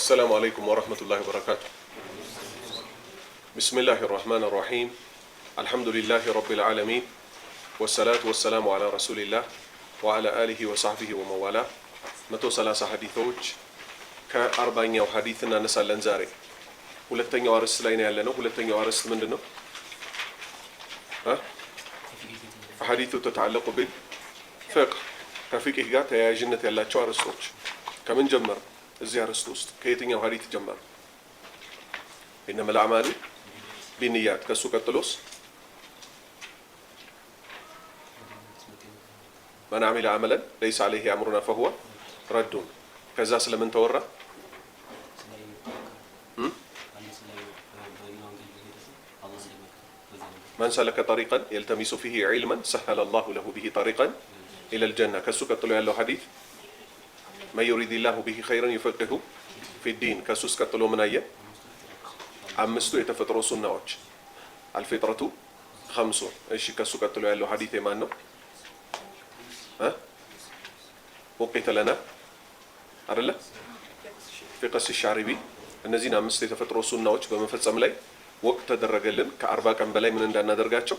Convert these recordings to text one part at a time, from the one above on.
السلام عليكم ورحمة الله وبركاته. بسم الله الرحمن الرحيم. الحمد لله رب العالمين والصلاة والسلام على رسول الله وعلى آله وصحبه وموالاه. 130 ሐዲሶች ከ40ኛው ሐዲስ እናነሳለን ዛሬ። ሁለተኛው አርዕስት ላይ ነው ያለነው። ሁለተኛው አርዕስት ምንድነው? ሐዲሱ ተተዓለቁ بالفقه ከፊቅህ ጋር ተያያዥነት ያላቸው አርዕስቶች። ከምን ጀመር? እዚህ አርዕስት ውስጥ ከየትኛው ሐዲስ ጀመር? ኢነመል አዕማሉ ቢንኒያት። ከሱ ቀጥሎስ መን አሚለ አመለን ለይሰ ዐለይሂ አምሩና ፈሁወ ረዱን። ከዛ ስለምን ተወራ? መን ሰለከ ጠሪቀን የልተሚሱ ፊሂ ዒልመን ሰሀለ አላሁ ለሁ ቢሂ ጠሪቀን ኢለል ጀና። ከሱ ቀጥሎ ያለው ሐዲስ መን ዩሪዲላሁ ቢሂ ኸይረን ዩፈቂሁ ፊዲን። ከሱስ ቀጥሎ ምን አየ? አምስቱ የተፈጥሮ ሱናዎች አልፊጥረቱ ኸምሱ። እሺ ከሱ ቀጥሎ ያለው ሐዲስ የማን ነው? ወቂተ ለና አይደለ? ፊቅህ ሻሪቢ። እነዚህን አምስት የተፈጥሮ ሱናዎች በመፈጸም ላይ ወቅት ተደረገልን ከ40 ቀን በላይ ምን እንዳናደርጋቸው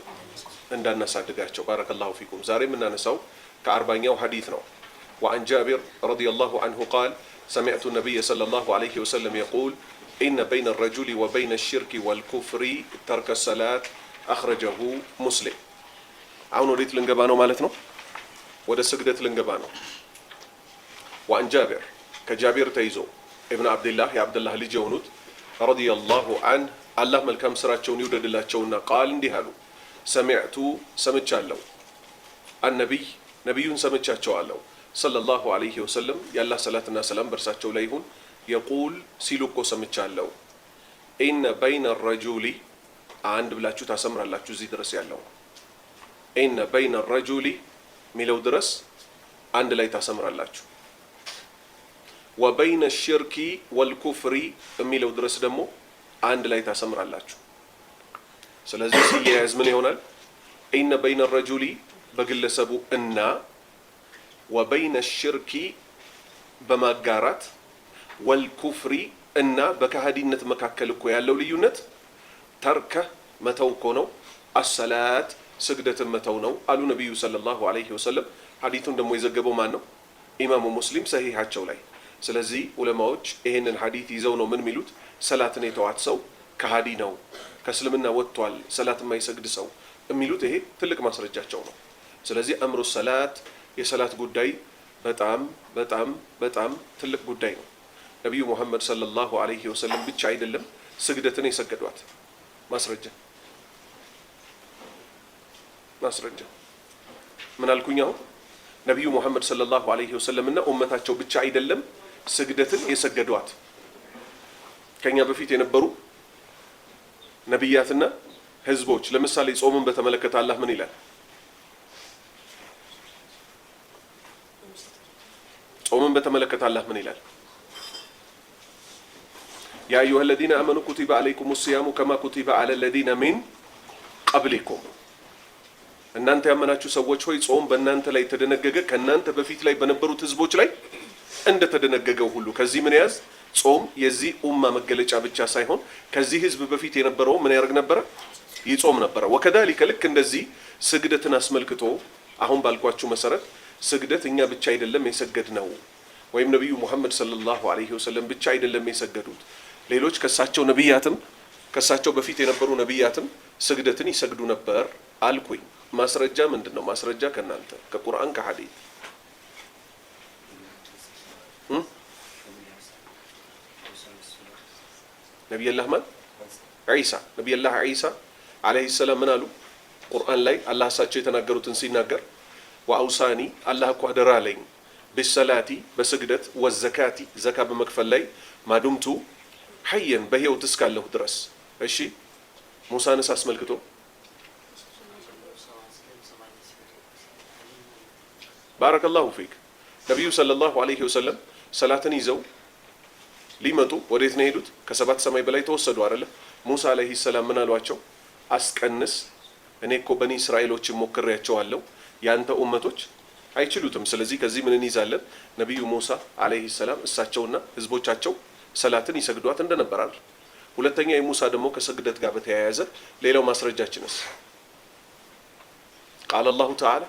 እንዳናሳድጋቸው። ባረከላሁ ፊኩም። ዛሬ የምናነሳው ከ40ኛው ሐዲስ ነው። وعن جابر رضي الله عنه قال سمعت النبي صلى الله عليه وسلم يقول إن بين الرجل وبين الشرك والكفر ترك الصلاة أخرجه مسلم. አሁን ወዴት ልንገባ ነው ማለት ነው? ወደ ስግደት ልንገባ ነው። وعن جابر ከጃቢር ተይዞ ኢብኑ አብዱላህ የአብዱላህ ልጅ የሆኑት رضي الله عنه አላህ መልካም ስራቸውን ይውደድላቸውና ቃል እንዲህ አሉ። ሰሚዕቱ ሰምቻለሁ፣ አነቢይ ነቢዩን ሰምቻቸዋለሁ ሰለላሁ ዐለይሂ ወሰለም የአላህ ሰላትና ሰላም በእርሳቸው ላይ ይሁን የቁል ሲሉ እኮ ሰምቻለሁ። ኢነ በይነ ረጁሊ አንድ ብላችሁ ታሰምራላችሁ እዚህ ድረስ ያለው ኢነ በይነ ረጁሊ ሚለው ድረስ አንድ ላይ ታሰምራላችሁ። ወበይነ ሽርኪ ወልኩፍሪ የሚለው ድረስ ደግሞ አንድ ላይ ታሰምራላችሁ። ስለዚህ ሲያያዝ ምን ይሆናል? ኢነ በይነ ረጁሊ በግለሰቡ እና ወበይነ ሽርኪ በማጋራት ወልኩፍሪ እና በካህዲነት መካከል እኮ ያለው ልዩነት ተርከ መተው እኮ ነው፣ አሰላት ስግደትን መተው ነው አሉ ነቢዩ ሰለላሁ ዐለይሂ ወሰለም። ሐዲቱን ደግሞ የዘገበው ማን ነው? ኢማሙ ሙስሊም ሰሂሃቸው ላይ። ስለዚህ ዑለማዎች ይሄንን ሐዲት ይዘው ነው ምን የሚሉት? ሰላትን የተዋት ሰው ከሃዲ ነው፣ ከእስልምና ወጥቷል፣ ሰላት የማይሰግድ ሰው የሚሉት ይሄ ትልቅ ማስረጃቸው ነው። ስለዚህ አምሩ ሰላት የሰላት ጉዳይ በጣም በጣም በጣም ትልቅ ጉዳይ ነው። ነቢዩ ሙሐመድ ሰለላሁ ዐለይሂ ወሰለም ብቻ አይደለም ስግደትን የሰገዷት። ማስረጃ ምን አልኩኝ? አሁን ነቢዩ ሙሐመድ ሰለላሁ ዐለይሂ ወሰለም እና ኡመታቸው ብቻ አይደለም ስግደትን የሰገዷት። ከኛ በፊት የነበሩ ነቢያትና ህዝቦች። ለምሳሌ ጾምን በተመለከተ አላህ ምን ይላል? ጾምን በተመለከተ አላህ ምን ይላል? ያ አዩሀ ለዚነ አመኑ ኩቲበ ዐለይኩሙ ሲያሙ ከማ ኩቲበ ዐለ ለዚነ ሚን ቀብሊኩም። እናንተ ያመናችሁ ሰዎች ሆይ ጾም በእናንተ ላይ ተደነገገ ከእናንተ በፊት ላይ በነበሩት ህዝቦች ላይ እንደተደነገገው ሁሉ። ከዚህ ምን ያዝ? ጾም የዚህ ኡማ መገለጫ ብቻ ሳይሆን ከዚህ ህዝብ በፊት የነበረው ምን ያደርግ ነበረ? ይጾም ነበረ። ወከዛሊከ ልክ እንደዚህ ስግደትን አስመልክቶ አሁን ባልኳችሁ መሰረት ስግደት እኛ ብቻ አይደለም የሰገድ ነው፣ ወይም ነቢዩ ሙሐመድ ሰለላሁ ዐለይሂ ወሰለም ብቻ አይደለም የሰገዱት። ሌሎች ከሳቸው ነቢያትም ከሳቸው በፊት የነበሩ ነቢያትም ስግደትን ይሰግዱ ነበር አልኩኝ። ማስረጃ ምንድን ነው? ማስረጃ ከእናንተ ከቁርአን ከሐዲስ ነቢዩላህ ማን? ዒሳ። ነቢዩላህ ዒሳ ዐለይሂ ሰላም ምን አሉ? ቁርአን ላይ አላህ እሳቸው የተናገሩትን ሲናገር ወአውሳኒ አላህ እኮ አደራ አለኝ ቢሰላቲ በስግደት ወዘካቲ ዘካ በመክፈል ላይ ማዱምቱ ሐየን በህይወት እስካለሁ ድረስ። እሺ ሙሳንስ አስመልክቶ ባረከላሁ ፊክ ነቢዩ ሰለላሁ ዐለይሂ ወሰለም ሰላትን ይዘው ሊመጡ ወዴት ነው ሄዱት? ከሰባት ሰማይ በላይ ተወሰዱ አይደለ? ሙሳ ዐለይሂ ሰላም ምን አሏቸው? አስቀንስ፣ እኔ እኮ በኒ እስራኤሎችን ሞክሬያቸዋለሁ፣ ያንተ ኡመቶች አይችሉትም። ስለዚህ ከዚህ ምን እንይዛለን? ነቢዩ ሙሳ ዐለይሂ ሰላም እሳቸውና ህዝቦቻቸው ሰላትን ይሰግዷት እንደነበር አይደል? ሁለተኛ የሙሳ ደግሞ ከስግደት ጋር በተያያዘ ሌላው ማስረጃችንስ ቃል አላሁ ተዓላ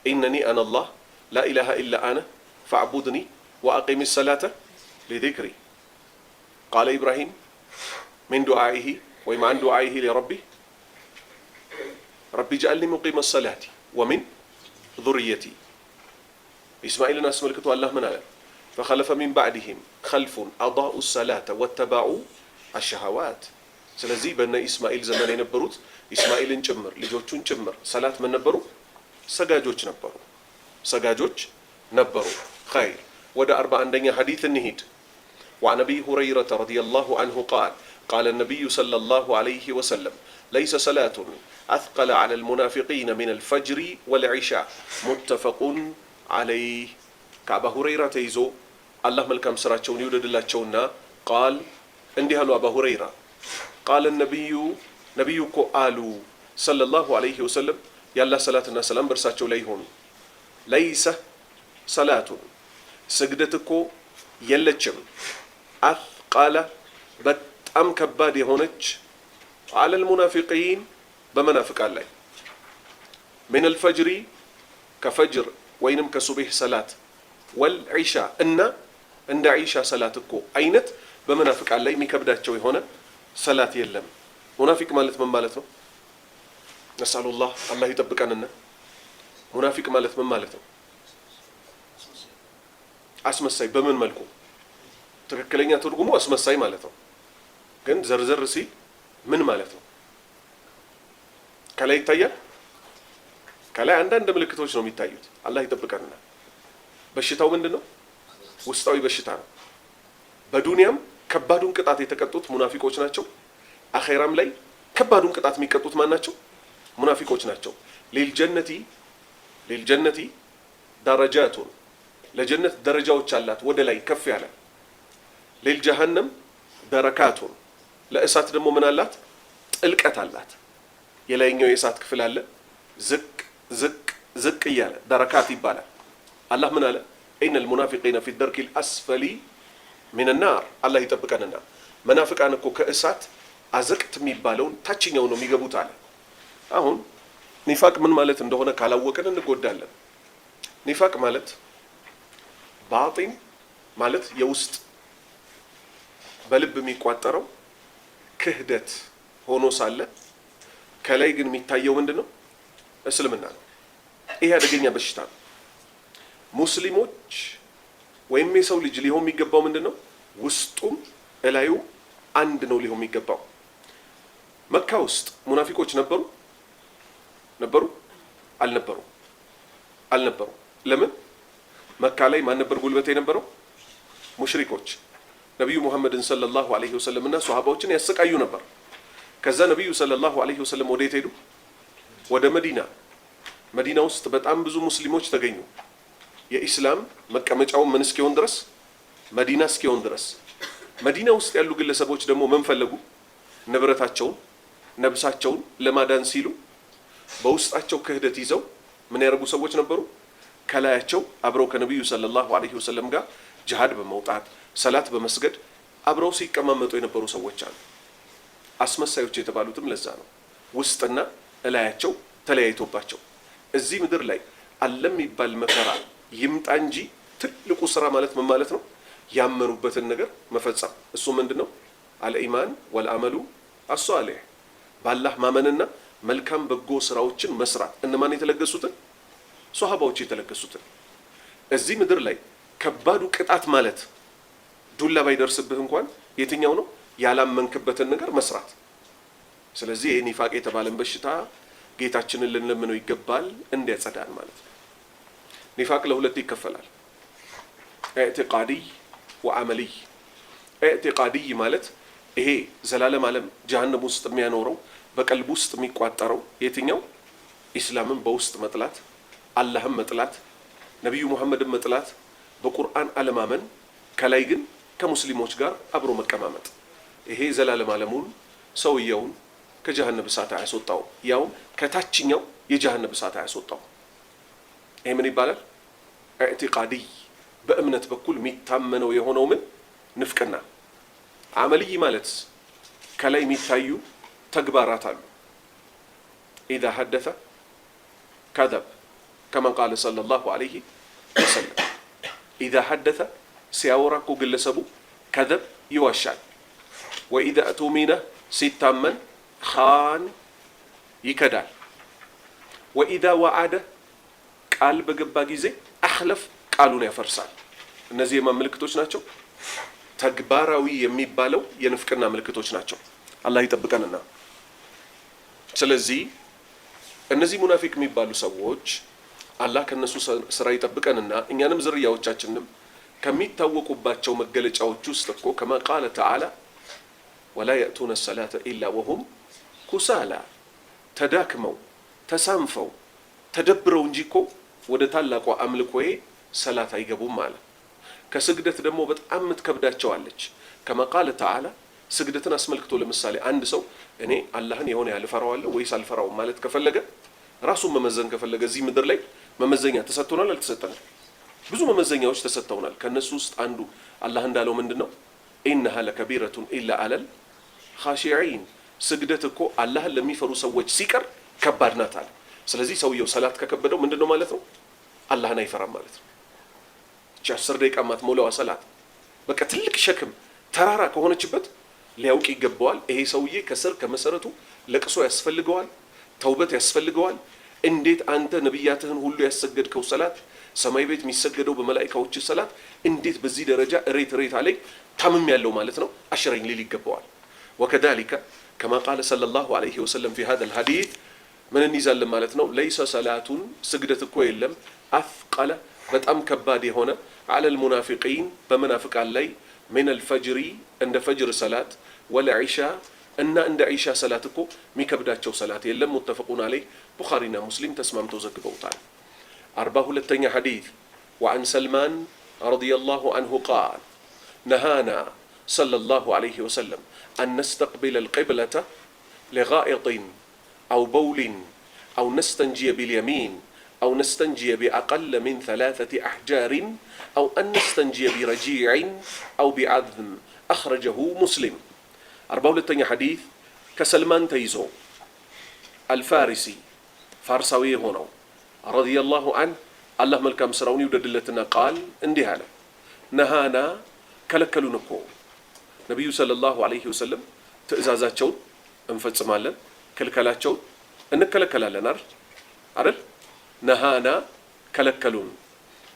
ኢነኒ አነ አላህ ላ ኢላሃ ኢላ አነ ፈዕቡድኒ ወአቂሚ ሰላተ ሊዚክሪ ቃለ ኢብራሂም ሚን ዱዓኢሂ ወይም አን ዱዓኢሂ ሊረቢህ ረቢ ጀዐልኒ ሙቂመ ሰላቲ ወሚን ዙርየቲ ኢስማኤልን አስመልክቶ አላህ ምን አለ? ፈኸለፈ ሚን ባዕድህም ኸልፉን አዳኡ ሰላተ ወተባዑ አሸሃዋት። ስለዚህ በነ ኢስማኤል ዘመን የነበሩት ኢስማኤልን ጭምር ልጆቹን ጭምር ሰላት ምን ነበሩ? ሰጋጆች ነበሩ። ሰጋጆች ነበሩ። ኸይር ወደ 41ኛ ሐዲስ እንሂድ። وعن أبي هريرة رضي الله عنه قال قال النبي صلى الله عليه وسلم ليس صلاة أثقل على المنافقين من الفجر والعشاء متفق عليه كأبا هريرة تيزو الله ملكم سراتشون يودد الله تشونا قال عندي هلو أبا هريرة قال نبيك آلو صلى الله عليه وسلم يلا صلاتنا سلام برساتشو ليهون ليس صلاة سجدتكو يلتشم أثقل በጣም ከባድ የሆነች على المنافقين በመናፍቅ ላይ من الفجر ከፈጅር ወይንም ከሱብህ ሰላት والعشاء እና እንደ ዒሻ ሰላት እኮ አይነት በመናፍቅ ላይ የሚከብዳቸው የሆነ ሰላት የለም። ሙናፊቅ ማለት ምን ማለት ነው? ነስአሉላህ አላህ ይጠብቀንና ሙናፊቅ ማለት ምን ማለት ነው? አስመሳይ። በምን መልኩ? ትክክለኛ ትርጉሙ አስመሳይ ማለት ነው። ግን ዘርዘር ሲል ምን ማለት ነው? ከላይ ይታያል። ከላይ አንዳንድ ምልክቶች ነው የሚታዩት። አላህ ይጠብቀንና በሽታው ምንድነው? ውስጣዊ በሽታ ነው። በዱንያም ከባዱን ቅጣት የተቀጡት ሙናፊቆች ናቸው። አኺራም ላይ ከባዱን ቅጣት የሚቀጡት ማን ናቸው? ሙናፊቆች ናቸው። ሊልጀነቲ ደረጃቱን ለጀነት ደረጃዎች አላት፣ ወደ ላይ ከፍ ያለ። ሊልጀሃነም ደረካቱን ለእሳት ደግሞ ምን አላት? ጥልቀት አላት። የላይኛው የእሳት ክፍል አለ፣ ዝቅ ዝቅ ዝቅ እያለ ደረካት ይባላል። አላህ ምን አለ? ኢነል ሙናፊቂነ ፊ ደርኪል አስፈሊ ሚን ናር። አላህ ይጠብቀንና መናፍቃን እኮ ከእሳት አዘቅት የሚባለውን ታችኛው ነው የሚገቡት አለ። አሁን ኒፋቅ ምን ማለት እንደሆነ ካላወቅን እንጎዳለን። ኒፋቅ ማለት ባጢን ማለት የውስጥ በልብ የሚቋጠረው ክህደት ሆኖ ሳለ ከላይ ግን የሚታየው ምንድነው? እስልምና ነው። ይሄ አደገኛ በሽታ ነው። ሙስሊሞች ወይም የሰው ልጅ ሊሆን የሚገባው ምንድነው? ውስጡም እላዩ አንድ ነው ሊሆን የሚገባው። መካ ውስጥ ሙናፊቆች ነበሩ? አልነበሩ። ለምን? መካ ላይ ማን ነበር ጉልበት የነበረው? ሙሽሪኮች። ነብዩ ሙሐመድን ሰለላሁ ዐለይሂ ወሰለም እና ሷሃባዎችን ያሰቃዩ ነበር። ከዛ ነብዩ ሰለላሁ ዐለይሂ ወሰለም ወዴት ሄዱ? ወደ መዲና ውስጥ በጣም ብዙ ሙስሊሞች ተገኙ። የኢስላም መቀመጫው ምን እስኪሆን ድረስ? መዲና እስኪሆን ድረስ። መዲና ውስጥ ያሉ ግለሰቦች ደግሞ ምን ፈለጉ? ንብረታቸውን ነብሳቸውን ለማዳን ሲሉ በውስጣቸው ክህደት ይዘው ምን ያደርጉ ሰዎች ነበሩ? ከላያቸው አብረው ከነብዩ ሰለላሁ ዐለይሂ ወሰለም ጋር ጂሃድ በመውጣት ሰላት በመስገድ አብረው ሲቀማመጡ የነበሩ ሰዎች አሉ። አስመሳዮች የተባሉትም ለዛ ነው። ውስጥና እላያቸው ተለያይቶባቸው እዚህ ምድር ላይ አለም ይባል መከራ ይምጣ እንጂ ትልቁ ስራ ማለት ምን ማለት ነው? ያመኑበትን ነገር መፈጸም። እሱ ምንድነው? አልኢማን ወልአመሉ አሷሊህ፣ ባላህ ማመንና መልካም በጎ ስራዎችን መስራት። እነማን የተለገሱትን? ሷሃባዎች የተለገሱትን። እዚህ ምድር ላይ ከባዱ ቅጣት ማለት ዱላ ባይደርስብህ እንኳን የትኛው ነው? ያላመንክበትን ነገር መስራት። ስለዚህ የኒፋቅ የተባለን በሽታ ጌታችንን ልንለምነው ይገባል እንዲያጸዳን ማለት ነው። ኒፋቅ ለሁለት ይከፈላል፣ ኢዕቲቃዲ ወአመሊ። ኢዕቲቃዲ ማለት ይሄ ዘላለም ዓለም ጀሃነም ውስጥ የሚያኖረው በቀልብ ውስጥ የሚቋጠረው የትኛው? ኢስላምን በውስጥ መጥላት፣ አላህም መጥላት፣ ነቢዩ ሙሐመድን መጥላት፣ በቁርአን አለማመን፣ ከላይ ግን ከሙስሊሞች ጋር አብሮ መቀማመጥ። ይሄ ዘላለም ዓለሙን ሰውየውን ከጀሃነም እሳት አያስወጣው፣ ያው ከታችኛው የጀሃነም እሳት አያስወጣው። ይሄ ምን ይባላል? ኢዕቲቃዲ። በእምነት በኩል የሚታመነው የሆነው ምን? ንፍቅና። አመልይ ማለት ከላይ የሚታዩ ተግባራት አሉ። ኢዛ ሐደተ ከዘብ ከማ ቃለ ሰለላሁ ዐለይሂ ወሰለም። ኢዛ ሐደተ ሲያወራ እኮ ግለሰቡ ከዘብ ይዋሻል። ወኢዛ እቱሚነ ሲታመን ኻን ይከዳል። ወኢዛ ወዓደ ቃል በገባ ጊዜ አኽለፍ ቃሉን ያፈርሳል። እነዚህ የማን ምልክቶች ናቸው? ተግባራዊ የሚባለው የንፍቅና ምልክቶች ናቸው። አላህ ይጠብቀንና ስለዚህ እነዚህ ሙናፊቅ የሚባሉ ሰዎች አላህ ከነሱ ስራ ይጠብቀንና እኛንም ዝርያዎቻችንንም ከሚታወቁባቸው መገለጫዎች ውስጥ እኮ ከማ ቃለ ተዓላ ወላ የእቱነ ሰላተ ኢላ ወሁም ኩሳላ ተዳክመው ተሳንፈው ተደብረው እንጂ እኮ ወደ ታላቋ አምልኮዬ ሰላት አይገቡም አለ። ከስግደት ደግሞ በጣም የምትከብዳቸዋለች። ከማ ቃለ ተዓላ ስግደትን አስመልክቶ ለምሳሌ አንድ ሰው እኔ አላህን የሆነ ያህል እፈራዋለሁ ወይስ አልፈራውም ማለት ከፈለገ ራሱን መመዘን ከፈለገ እዚህ ምድር ላይ መመዘኛ ተሰጥቶናል አልተሰጠንም? ብዙ መመዘኛዎች ተሰጥተውናል። ከነሱ ውስጥ አንዱ አላህ እንዳለው ምንድነው? ኢነሃ ለከቢረቱን ኢላ አለል ኻሺዒን ስግደት እኮ አላህን ለሚፈሩ ሰዎች ሲቀር ከባድ ናት አለ። ስለዚህ ሰውየው ሰላት ከከበደው ምንድነው ማለት ነው? አላህን አይፈራም ማለት ነው። እቺ 10 ደቂቃ ማትሞላዋ ሰላት በቃ ትልቅ ሸክም ተራራ ከሆነችበት ሊያውቅ ይገባዋል። ይሄ ሰውዬ ከስር ከመሰረቱ ለቅሶ ያስፈልገዋል፣ ተውበት ያስፈልገዋል። እንዴት አንተ ነብያትህን ሁሉ ያሰገድከው ሰላት ሰማይ ቤት የሚሰገደው በመላእክቶች ሰላት እንዴት በዚህ ደረጃ ሬት አለኝ ታምም ያለው ማለት ነው አሽረኝ ሊል ይገባዋል። ወከذلك كما قال صلى الله عليه وسلم في هذا الحديث ምን እንይዛለን ማለት ነው? ለይሰ ሰላቱን ስግደት እኮ የለም አፍቀለ በጣም ከባድ የሆነ على المنافقين በመናፍቃን ላይ من الفجر እንደ ፈጅር ሰላት والعشاء እና እንደ ዒሻ ሰላት እኮ የሚከብዳቸው ሰላት የለም። ሙተፈቁን አለይህ ቡኻሪና ሙስሊም ተስማምተው ዘግበውታል። 42ኛ ሐዲስ وعن سلمان رضي الله عنه قال نهانا صلى الله عليه وسلم أن نستقبل القبلة لغائط أو بول أو نستنجي باليمين أو نستنجي بأقل من 3 أحجار أو أن نستنجي برجيع أو بعظم أخرجه مسلم 42ኛ ሐዲስ ከሰልማን ተይዞ አልፋሪሲ ፋርሳዊ ሆነው ረዲየላሁ ዐንሁ አላህ መልካም ስራውን ይውደድለትና ቃል እንዲህ አለ። ነሃና ከለከሉን እኮ ነቢዩ ሰለላሁ ዐለይሂ ወሰለም ትእዛዛቸውን እንፈጽማለን፣ ክልከላቸውን እንከለከላለን አይደል? ነሃና ከለከሉን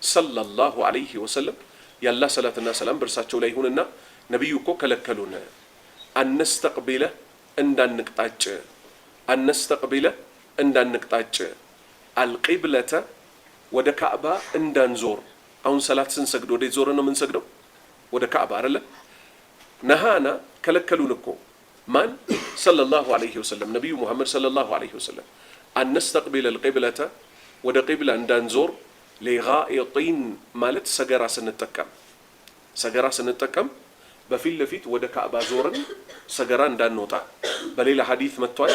ሰለላሁ ዐለይሂ ወሰለም ያላህ ሰላትና ሰላም በእርሳቸው ላይ ይሁንና ነቢዩ እኮ ከለከሉን አነስተቅቢለ እንዳንቅጣጭ አልቂብለተ ወደ ካዕባ እንዳንዞር። አሁን ሰላት ስንሰግድ ወደ ዞር ነው የምንሰግደው? ወደ ካዕባ አይደለ? ነሃና ከለከሉን እኮ ማን? ሰለላሁ ዐለይሂ ወሰለም ነቢዩ ሙሐመድ ሰለላሁ ዐለይሂ ወሰለም አነስተቅቢለ አልቂብለተ ወደ ቂብላ እንዳንዞር ሊጋኢጢን ማለት ሰገራ ስንጠቀም በፊት ለፊት ወደ ካዕባ ዞርን ሰገራ እንዳንወጣ። በሌላ ሐዲስ መጥቷል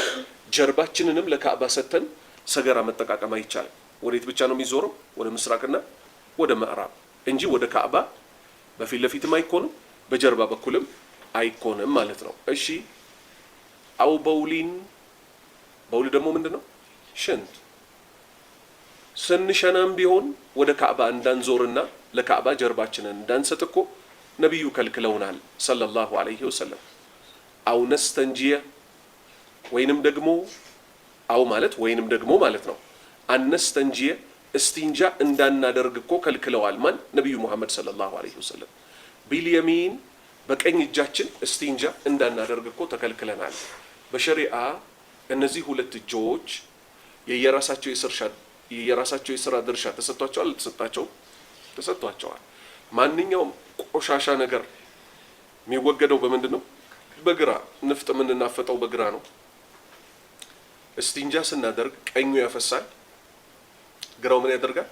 ጀርባችንንም ለካዕባ ሰተን ሰገራ መጠቃቀም አይቻልም። ወዴት ብቻ ነው የሚዞረው? ወደ ምስራቅና ወደ ምዕራብ እንጂ ወደ ካዕባ በፊት ለፊትም አይኮንም በጀርባ በኩልም አይኮንም ማለት ነው። እሺ አው በውሊን በውል ደግሞ ምንድነው? ሽንት ስንሸናም ቢሆን ወደ ካዕባ እንዳንዞርና ለካዕባ ጀርባችንን እንዳንሰጥ እኮ ነቢዩ ከልክለውናል ሰለላሁ ዐለይሂ ወሰለም። አው ነስተንጂየ ወይንም ደግሞ ማለት ነው አነስተንጂየ እስቲንጃ እንዳናደርግ እኮ ከልክለዋል ማን? ነቢዩ ሙሐመድ ሰለላሁ ዐለይሂ ወሰለም። ቢልየሚን በቀኝ እጃችን እስቲንጃ እንዳናደርግ እኮ ተከልክለናል። በሸሪዓ እነዚህ ሁለት እጆች የየራሳቸው የሥራ ድርሻ ተሰጥቷቸዋል አልተሰጣቸውም? ተሰጥቷቸዋል። ማንኛውም ቆሻሻ ነገር የሚወገደው በምንድን ነው? በግራ። ንፍጥ የምንናፈጠው በግራ ነው። እስቲንጃ ስናደርግ ቀኙ ያፈሳል፣ ግራው ምን ያደርጋል?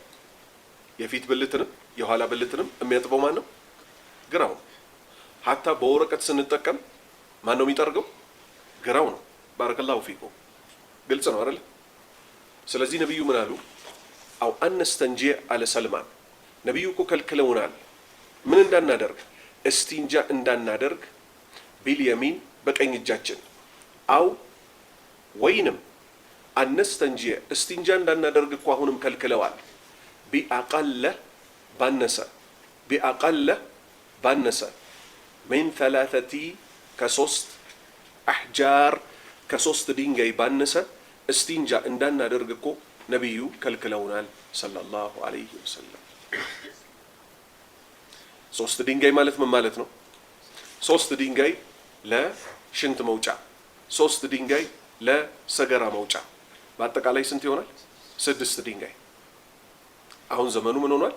የፊት ብልትንም የኋላ ብልትንም የሚያጥበው ማን ነው? ግራው። ሀታ በወረቀት ስንጠቀም ማን ነው የሚጠርገው? ግራው ነው። ባረከላሁ ፊኩም። ግልጽ ነው አይደል? ስለዚህ ነቢዩ ምን አሉ? አው አነስተንጂ አለ ሰልማን። ነቢዩ እኮ ከልክለውናል ምን እንዳናደርግ? እስቲንጃ እንዳናደርግ ቢልየሚን በቀኝ እጃችን አው ወይንም አነስተንጂየ እስቲንጃ እንዳናደርግ እኮ አሁንም ከልክለዋል። ቢአቀለ ባነሰ ሚን ተላተቲ ከሶስት አሕጃር ከሶስት ድንጋይ ባነሰ እስቲንጃ እንዳናደርግ እኮ ነቢዩ ከልክለውናል ሰለላሁ ዐለይሂ ወሰለም። ሶስት ድንጋይ ማለት ምን ማለት ነው? ሶስት ድንጋይ ለሽንት መውጫ፣ ሶስት ድንጋይ ለሰገራ መውጫ፣ በአጠቃላይ ስንት ይሆናል? 6 ድንጋይ። አሁን ዘመኑ ምን ሆኗል?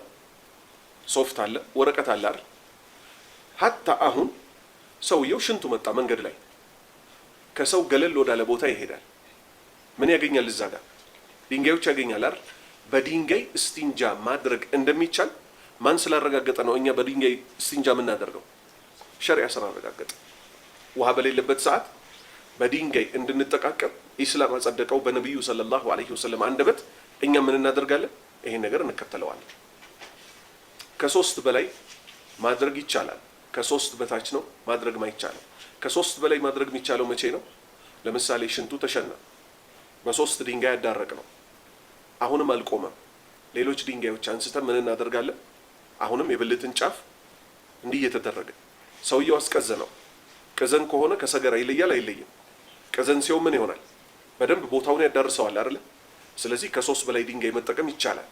ሶፍት አለ፣ ወረቀት አለ አይደል? ሀታ አሁን ሰውየው ሽንቱ መጣ መንገድ ላይ ከሰው ገለል ወዳለ ቦታ ይሄዳል። ምን ያገኛል? እዛ ጋር ድንጋዮች ያገኛል አይደል? በድንጋይ እስቲንጃ ማድረግ እንደሚቻል ማን ስላረጋገጠ ነው እኛ በድንጋይ እስቲንጃ የምናደርገው? ሸሪዓ ስላረጋገጠ። ውሃ በሌለበት ሰዓት በድንጋይ እንድንጠቃቀም ኢስላም አጸደቀው በነቢዩ ሰለላሁ ዐለይሂ ወሰለም አንደበት። እኛ ምን እናደርጋለን? ይሄን ነገር እንከተለዋለን። ከሶስት በላይ ማድረግ ይቻላል። ከሶስት በታች ነው ማድረግ ማይቻለው። ከሶስት በላይ ማድረግ የሚቻለው መቼ ነው? ለምሳሌ ሽንቱ ተሸና፣ በሶስት ድንጋይ ያዳረቅ ነው፣ አሁንም አልቆመም። ሌሎች ድንጋዮች አንስተን ምን እናደርጋለን? አሁንም የብልትን ጫፍ እንዲህ እየተደረገ ሰውየው አስቀዘነው። ቅዘን ከሆነ ከሰገራ ይለያል አይለይም? ቅዘን ሲሆን ምን ይሆናል? በደንብ ቦታውን ያዳርሰዋል አይደለ? ስለዚህ ከሶስት በላይ ድንጋይ መጠቀም ይቻላል።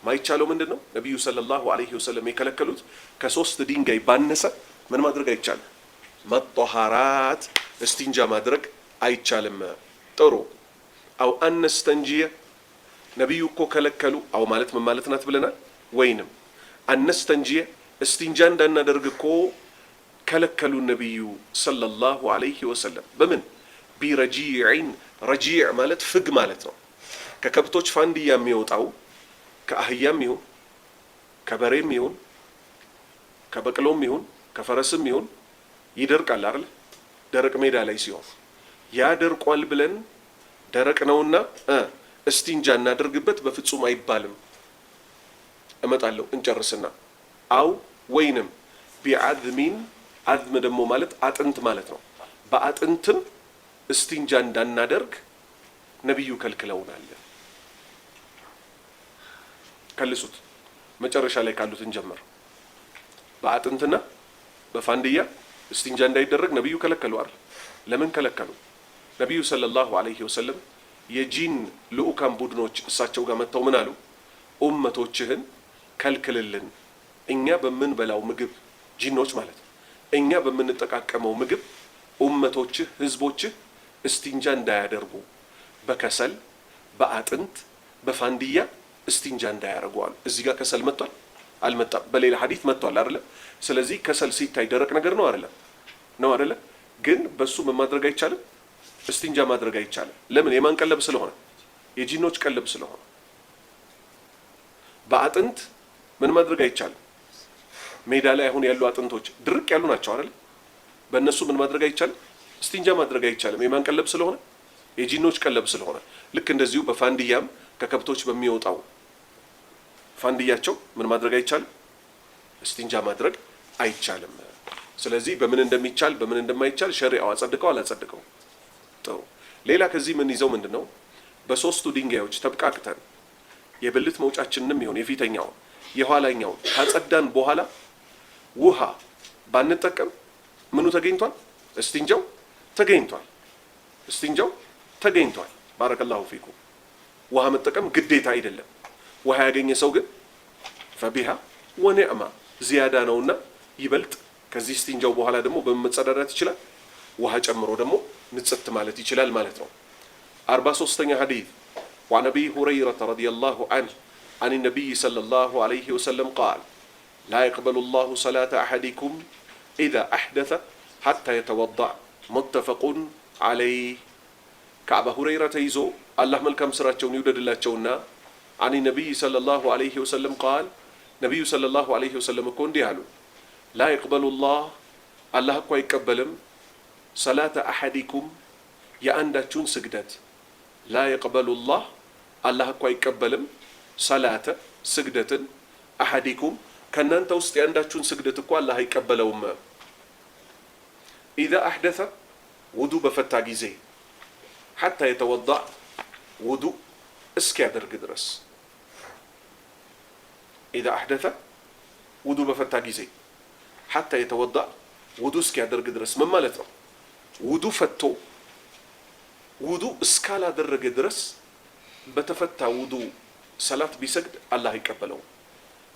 ማይቻለው ምንድን ነው? ነቢዩ ሰለላሁ ዐለይሂ ወሰለም የከለከሉት ከሶስት ድንጋይ ባነሰ ምን ማድረግ አይቻልም? መጦሃራት እስቲንጃ ማድረግ አይቻልም። ጥሩ። አው አነስተንጂየ ነቢዩ እኮ ከለከሉ። አው ማለት ምን ማለት ናት ብለናል? ወይንም አነስተንጂየ እስቲንጃ እንዳናደርግ እኮ ከለከሉ ነቢዩ ሰለላሁ ዐለይሂ ወሰለም። በምን? ቢረጂዕን። ረጂዕ ማለት ፍግ ማለት ነው። ከከብቶች ፋንድያ የሚወጣው ከአህያም ይሁን ከበሬም ይሁን ከበቅሎም ይሁን ከፈረስም ይሁን ይደርቃል አይደል? ደረቅ ሜዳ ላይ ሲሆን ያደርቋል ብለን ደረቅ ነውና እስቲንጃ እናደርግበት በፍጹም አይባልም። እመጣለሁ እንጨርስና አው ወይንም ቢዐዝሚን። አዝም ደግሞ ማለት አጥንት ማለት ነው። በአጥንትም እስቲንጃ እንዳናደርግ ነቢዩ ከልክለውናል። ከልሱት መጨረሻ ላይ ካሉት እንጀምር። በአጥንትና በፋንድያ እስቲንጃ እንዳይደረግ ነቢዩ ከለከሉ አይደል? ለምን ከለከሉ? ነቢዩ ሰለላሁ ዐለይሂ ወሰለም የጂን ልኡካን ቡድኖች እሳቸው ጋር መጥተው ምን አሉ? ኡመቶችህን ከልክልልን፣ እኛ በምንበላው ምግብ፣ ጂኖች ማለት ነው፣ እኛ በምንጠቃቀመው ምግብ ኡመቶችህ ህዝቦችህ እስቲንጃ እንዳያደርጉ በከሰል በአጥንት በፋንድያ እስቲንጃ እንዳያደርጉ አሉ። እዚህ ጋር ከሰል መጥቷል አልመጣም? በሌላ ሐዲስ መጥቷል አይደለ? ስለዚህ ከሰል ሲታይ ደረቅ ነገር ነው አይደለም? ነው አይደለ? ግን በሱ ምን ማድረግ አይቻልም? እስቲንጃ ማድረግ አይቻልም። ለምን? የማን ቀለብ ስለሆነ? የጂኖች ቀለብ ስለሆነ። በአጥንት ምን ማድረግ አይቻልም? ሜዳ ላይ አሁን ያሉ አጥንቶች ድርቅ ያሉ ናቸው አይደል? በእነሱ ምን ማድረግ አይቻልም? እስቲንጃ ማድረግ አይቻልም። የማን ቀለብ ስለሆነ? የጂኖች ቀለብ ስለሆነ። ልክ እንደዚሁ በፋንድያም ከከብቶች በሚወጣው ፋንድያቸው ምን ማድረግ አይቻልም? እስቲንጃ ማድረግ አይቻልም። ስለዚህ በምን እንደሚቻል በምን እንደማይቻል ሸሪዓው አጸድቀው አላጸድቀው? ጥሩ። ሌላ ከዚህ ምን ይዘው ምንድነው? በሶስቱ ድንጋዮች ተብቃቅተን የብልት መውጫችንንም ይሁን የፊተኛውን የኋላኛውን ካጸዳን በኋላ ውሃ ባንጠቀም ምኑ ተገኝቷል? እስቲንጃው ተገኝቷል። እስቲንጃው ተገኝቷል። ባረከላሁ ፊኩም። ውሃ መጠቀም ግዴታ አይደለም። ውሃ ያገኘ ሰው ግን ፈቢሃ ወኒዕማ ዚያዳ ነውና ይበልጥ ከዚህ እስቲንጃው በኋላ ደግሞ በመጸዳዳት ይችላል። ውሃ ጨምሮ ደግሞ ንጽት ማለት ይችላል ማለት ነው። 43ኛ ሐዲስ وعن أبي هريرة رضي الله عنه عن النبي صلى الله عليه وسلم قال لا يقبل الله صلاة أحدكم إذا أحدث حتى يتوضأ متفق عليه. كعب هريرة يزو الله ملكم سراتشون يودد الله تشونا عن النبي صلى الله عليه وسلم قال نبي صلى الله عليه وسلم كون ديالو لا يقبل الله كو يقبلم صلاة أحدكم يا أنداتشون سجدت لا يقبل الله كو يقبلم صلاة سجدة أحدكم كنانتا ውስጥ ያንዳችሁን ስግደት እኮ አላህ አይቀበለውም። ኢዛ አሕደተ ውዱ በፈታ ጊዜ ሐታ የተወዳእ ውዱ እስኪያደርግ ድረስ ኢዛ አሕደተ ውዱ በፈታ ጊዜ ሐታ የተወዳእ ውዱ እስኪያደርግ ድረስ ምን ማለት ነው? ውዱ ፈቶ ውዱ እስካላደረገ ድረስ በተፈታ ውዱ ሰላት ቢሰግድ አላህ አይቀበለውም።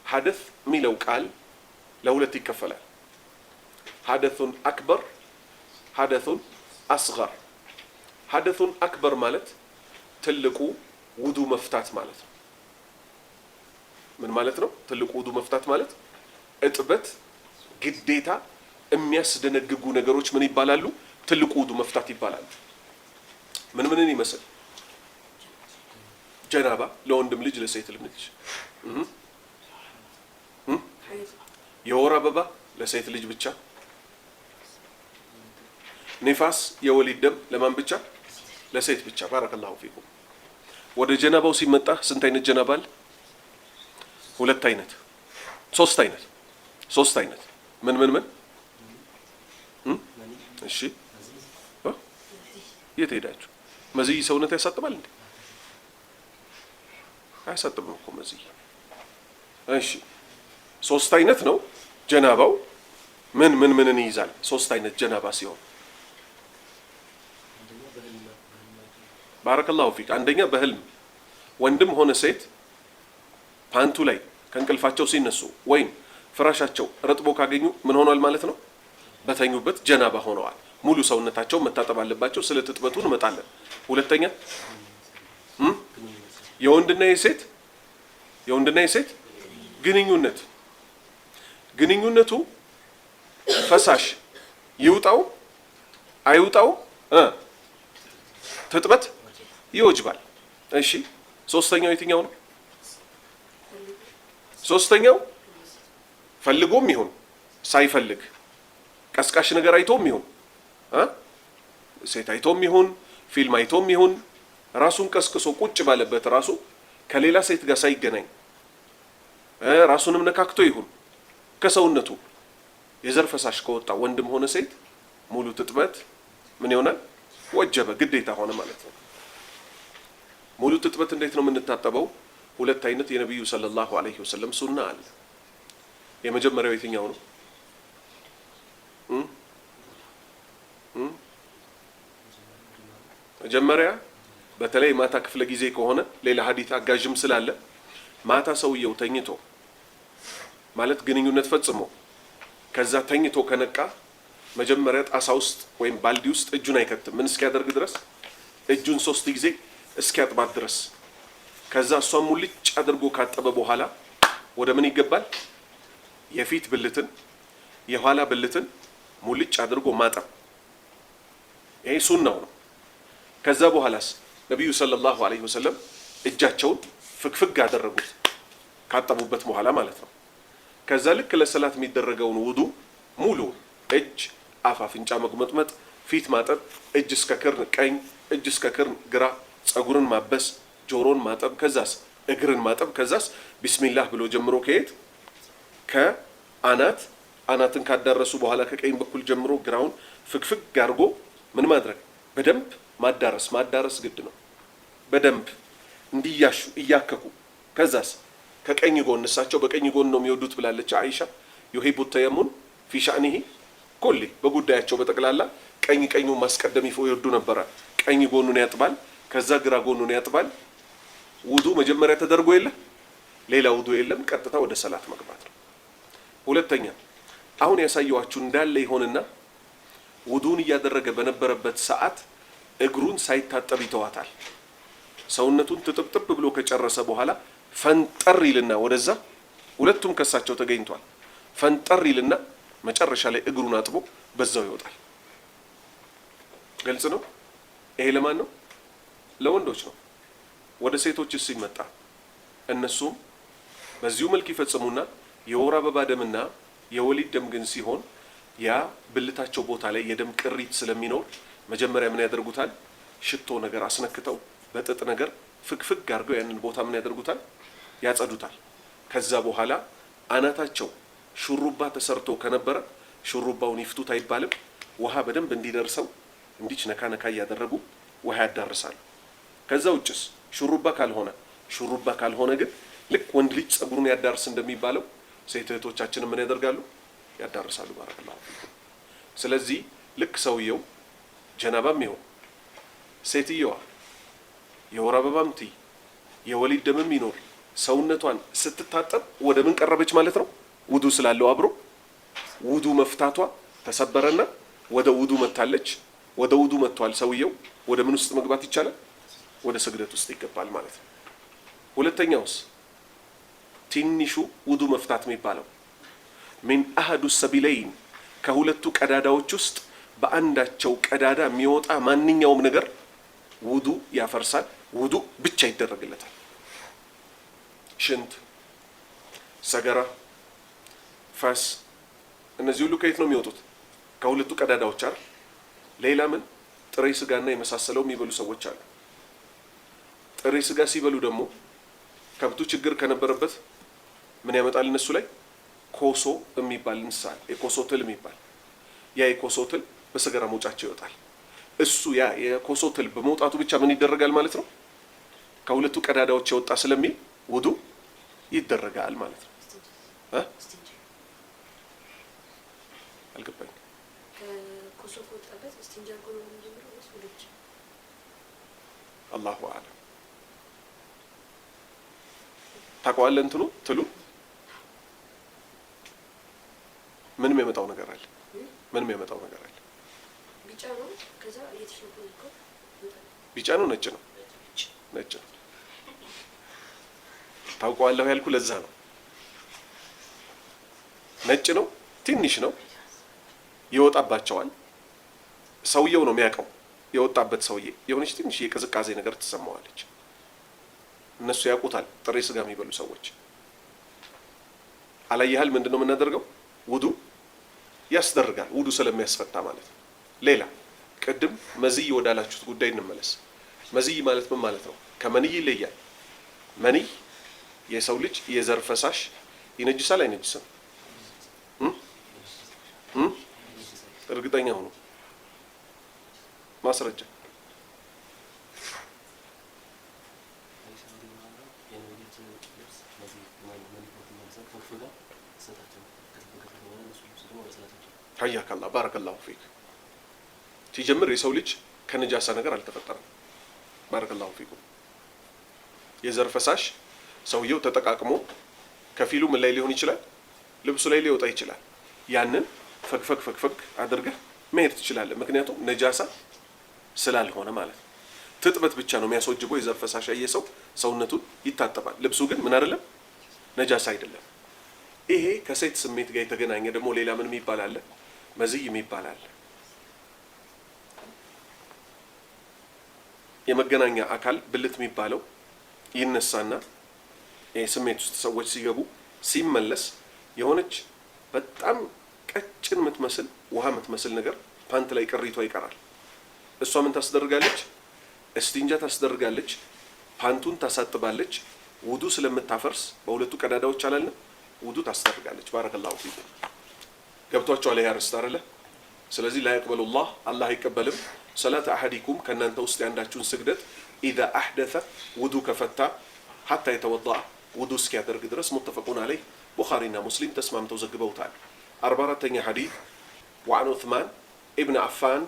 ሐደት የሚለው ቃል ለሁለት ይከፈላል። ሐደቱን አክበር፣ ሐደቱን አስገር። ሐደቱን አክበር ማለት ትልቁ ውዱ መፍታት ማለት ነው። ምን ማለት ነው? ትልቁ ውዱ መፍታት ማለት እጥበት ግዴታ የሚያስደነግጉ ነገሮች ምን ይባላሉ? ትልቁ ውዱ መፍታት ይባላሉ። ምንን ይመስል? ጀናባ ለወንድም ልጅ ለሴት ልጅ፣ የወር አበባ ለሴት ልጅ ብቻ፣ ኒፋስ የወሊድ ደም ለማን ብቻ? ለሴት ብቻ። ባረከላሁ ፊኩም። ወደ ጀናባው ሲመጣ ስንት አይነት ጀናባ አለ? ሁለት አይነት፣ ሶስት አይነት። ምን? እሺ፣ የት ሄዳችሁ? መዝይ ሰውነት ያሳጥባል እንዴ? አያሳጥብም እኮ መዝይ። እሺ፣ ሶስት አይነት ነው ጀናባው። ምንን ይይዛል? ሶስት አይነት ጀናባ ሲሆን ባረከላሁ ፊክ። አንደኛ በህልም ወንድም ሆነ ሴት ፓንቱ ላይ ከእንቅልፋቸው ሲነሱ ወይም ፍራሻቸው ረጥቦ ካገኙ ምን ሆኗል ማለት ነው? በተኙበት ጀናባ ሆነዋል። ሙሉ ሰውነታቸው መታጠብ አለባቸው። ስለ ትጥበቱ እንመጣለን። ሁለተኛ የወንድና የሴት ግንኙነቱ ፈሳሽ ይውጣው አይውጣው ትጥበት ይወጅባል። እሺ፣ ሶስተኛው የትኛው ነው? ሶስተኛው ፈልጎም ይሁን ሳይፈልግ ቀስቃሽ ነገር አይቶም ይሁን ሴት አይቶም ይሁን ፊልም አይቶም ይሁን ራሱን ቀስቅሶ ቁጭ ባለበት ራሱ ከሌላ ሴት ጋር ሳይገናኝ ራሱንም ነካክቶ ይሁን ከሰውነቱ የዘር ፈሳሽ ከወጣ ወንድም ሆነ ሴት ሙሉ ትጥበት ምን ይሆናል? ወጀበ፣ ግዴታ ሆነ ማለት ነው። ሙሉ ትጥበት እንዴት ነው የምንታጠበው? ሁለት አይነት የነብዩ ሰለላሁ ዐለይሂ ወሰለም ሱና አለ። የመጀመሪያው የትኛው ነው? መጀመሪያ በተለይ ማታ ክፍለ ጊዜ ከሆነ ሌላ ሐዲስ አጋዥም ስላለ ማታ ሰውየው ተኝቶ ማለት ግንኙነት ፈጽሞ ከዛ ተኝቶ ከነቃ መጀመሪያ ጣሳ ውስጥ ወይም ባልዲ ውስጥ እጁን አይከትም። ምን እስኪያደርግ ድረስ? እጁን 3 ጊዜ እስኪያጥባት ድረስ። ከዛ እሷን ሙልጭ አድርጎ ካጠበ በኋላ ወደ ምን ይገባል? የፊት ብልትን የኋላ ብልትን ሙልጭ አድርጎ ማጠብ። ይሄ ሱናው ነው። ከዛ በኋላስ ነብዩ ሰለላሁ ዐለይሂ ወሰለም እጃቸውን ፍግፍግ አደረጉት ካጠቡበት በኋላ ማለት ነው። ከዛ ልክ ለሰላት የሚደረገውን ውዱ ሙሉ እጅ፣ አፍ፣ አፍንጫ መጉመጥመጥ፣ ፊት ማጠብ፣ እጅ እስከ ክርን ቀኝ፣ እጅ እስከ ክርን ግራ፣ ጸጉርን ማበስ፣ ጆሮን ማጠብ፣ ከዛስ እግርን ማጠብ፣ ከዛስ ቢስሚላህ ብሎ ጀምሮ ከየት አናትን ካዳረሱ በኋላ ከቀኝ በኩል ጀምሮ ግራውን ፍግፍግ አድርጎ ምን ማድረግ? በደንብ ማዳረስ ግድ ነው። በደንብ እንዲያሹ እያከኩ ከዛስ ከቀኝ ጎን እሳቸው በቀኝ ጎን ነው የሚወዱት ብላለች አይሻ። ዩሂቡ ተየሙን ፊ ሻእኒሂ ኩሊ፣ በጉዳያቸው በጠቅላላ ቀኙን ማስቀደም ይወዱ ነበረ። ቀኝ ጎኑን ያጥባል፣ ከዛ ግራ ጎኑን ያጥባል። ውዱ መጀመሪያ ተደርጎ ሌላ ውዱ የለም። ቀጥታ ወደ ሰላት መግባት ነው። ሁለተኛ አሁን ያሳየዋችሁ እንዳለ ይሆንና ውዱን እያደረገ በነበረበት ሰዓት እግሩን ሳይታጠብ ይተዋታል። ሰውነቱን ትጥብጥብ ብሎ ከጨረሰ በኋላ ፈንጠር ይልና ወደዛ፣ ሁለቱም ከሳቸው ተገኝቷል። ፈንጠር ይልና መጨረሻ ላይ እግሩን አጥቦ በዛው ይወጣል። ግልጽ ነው። ይሄ ለማን ነው? ለወንዶች ነው። ወደ ሴቶችስ ሲመጣ እነሱም በዚሁ መልክ ይፈጽሙና የወር አበባ ደምና የወሊድ ደም ግን ሲሆን ያ ብልታቸው ቦታ ላይ የደም ቅሪት ስለሚኖር መጀመሪያ ምን ያደርጉታል? ሽቶ ነገር አስነክተው በጥጥ ነገር ፍግፍግ አድርገው ያንን ቦታ ምን ያደርጉታል? ያጸዱታል። ከዛ በኋላ አናታቸው ሹሩባ ተሰርቶ ከነበረ ሹሩባውን ይፍቱት አይባልም። ውሃ በደንብ እንዲደርሰው እንዲች ነካ ነካ እያደረጉ ውሃ ያዳርሳሉ። ከዛ ውጭስ ሹሩባ ካልሆነ ግን ልክ ወንድ ልጅ ጸጉሩን ያዳርስ እንደሚባለው ሴት እህቶቻችን ምን ያደርጋሉ? ያዳርሳሉ። ባረከላሁ ፊኩም። ስለዚህ ልክ ሰውየው ጀናባም ይሆን ሴትየዋ የወር አበባም ትይ የወሊድ ደምም ይኖር ሰውነቷን ስትታጠብ ወደ ምን ቀረበች ማለት ነው? ውዱ ስላለው አብሮ ውዱ መፍታቷ ተሰበረና ወደ ውዱ መታለች። ወደ ውዱ መጥቷል ሰውየው። ወደ ምን ውስጥ መግባት ይቻላል? ወደ ስግደት ውስጥ ይገባል ማለት ነው። ሁለተኛውስ ትንሹ ውዱ መፍታት የሚባለው ሚን አሐዱ ሰቢለይን ከሁለቱ ቀዳዳዎች ውስጥ በአንዳቸው ቀዳዳ የሚወጣ ማንኛውም ነገር ውዱ ያፈርሳል። ውዱ ብቻ ይደረግለታል። ሽንት፣ ሰገራ፣ ፋስ እነዚህ ሁሉ ከየት ነው የሚወጡት? ከሁለቱ ቀዳዳዎች አይደል? ሌላ ምን ጥሬ ስጋና የመሳሰለው የሚበሉ ሰዎች አሉ። ጥሬ ስጋ ሲበሉ ደግሞ ከብቱ ችግር ከነበረበት ምን ያመጣል? እነሱ ላይ ኮሶ የሚባል እንስሳል፣ የኮሶ ትል የሚባል ያ የኮሶ ትል በሰገራ መውጫቸው ይወጣል። እሱ ያ የኮሶ ትል በመውጣቱ ብቻ ምን ይደረጋል ማለት ነው? ከሁለቱ ቀዳዳዎች የወጣ ስለሚል ውዱ ይደረጋል ማለት ነው። አልገባኝ። አላሁ አለም። ታውቀዋለህ? እንትኑ ትሉ ምንም የመጣው ነገር አለ? ምንም የመጣው ነገር አለ? ቢጫ ነው ነጭ ነው? ነጭ ነው። ታውቀዋለሁ ያልኩ ለዛ ነው። ነጭ ነው፣ ትንሽ ነው፣ ይወጣባቸዋል። ሰውየው ነው የሚያውቀው። የወጣበት ሰውዬ የሆነች ትንሽ የቅዝቃዜ ነገር ትሰማዋለች። እነሱ ያውቁታል፣ ጥሬ ስጋ የሚበሉ ሰዎች። አላየሃል? ምንድነው የምናደርገው? ውዱ ያስደርጋል። ውዱ ስለሚያስፈታ ማለት ነው። ሌላ ቅድም መዝይ ወዳላችሁት ጉዳይ እንመለስ። መዝይ ማለት ምን ማለት ነው? ከመንይ ይለያል። መንይ የሰው ልጅ የዘር ፈሳሽ ይነጅሳል አይነጅስም? እርግጠኛ ሁኑ። ማስረጃ ሀያከላ ባረከላሁ ፊክ። ሲጀምር የሰው ልጅ ከነጃሳ ነገር አልተፈጠረም። ባረከላሁ ፊኩም። የዘር ፈሳሽ ሰውየው ተጠቃቅሞ ከፊሉ ምን ላይ ሊሆን ይችላል? ልብሱ ላይ ሊወጣ ይችላል። ያንን ፈግፈግ አድርገህ መሄድ ትችላለህ። ምክንያቱም ነጃሳ ስላልሆነ ማለት ነው። ትጥበት ብቻ ነው የሚያስወጅበው። የዘር ፈሳሽ ያየሰው ሰውነቱን ይታጠባል። ልብሱ ግን ምን አይደለም? ነጃሳ አይደለም። ይሄ ከሴት ስሜት ጋር የተገናኘ ደግሞ ሌላ ምን የሚባል አለ? መዝይ የሚባል አለ። የመገናኛ አካል ብልት የሚባለው ይነሳና ስሜት ውስጥ ሰዎች ሲገቡ ሲመለስ የሆነች በጣም ቀጭን የምትመስል ውሃ የምትመስል ነገር ፓንት ላይ ቅሪቷ ይቀራል። እሷ ምን ታስደርጋለች? እስቲንጃ ታስደርጋለች፣ ፓንቱን ታሳጥባለች። ውዱ ስለምታፈርስ በሁለቱ ቀዳዳዎች አላልንም? ውዱ ታስደርጋለች። ባረከላሁ ፊክ። ገብቷቸዋል? ያርስት አይደለ? ስለዚህ ላ የቅበሉላህ አላህ አይቀበልም ሰላተ አሐዲኩም ከእናንተ ውስጥ ያንዳችሁን ስግደት ኢዛ አሕደተ ውዱ ከፈታ ሐታ የተወዳአ ውዱ እስኪያደርግ ድረስ ሙተፈቁን አለይህ ቡኻሪና ሙስሊም ተስማምተው ዘግበውታል። 44ኛ ሐዲስ ወዐን ዑስማን ኢብን አፋን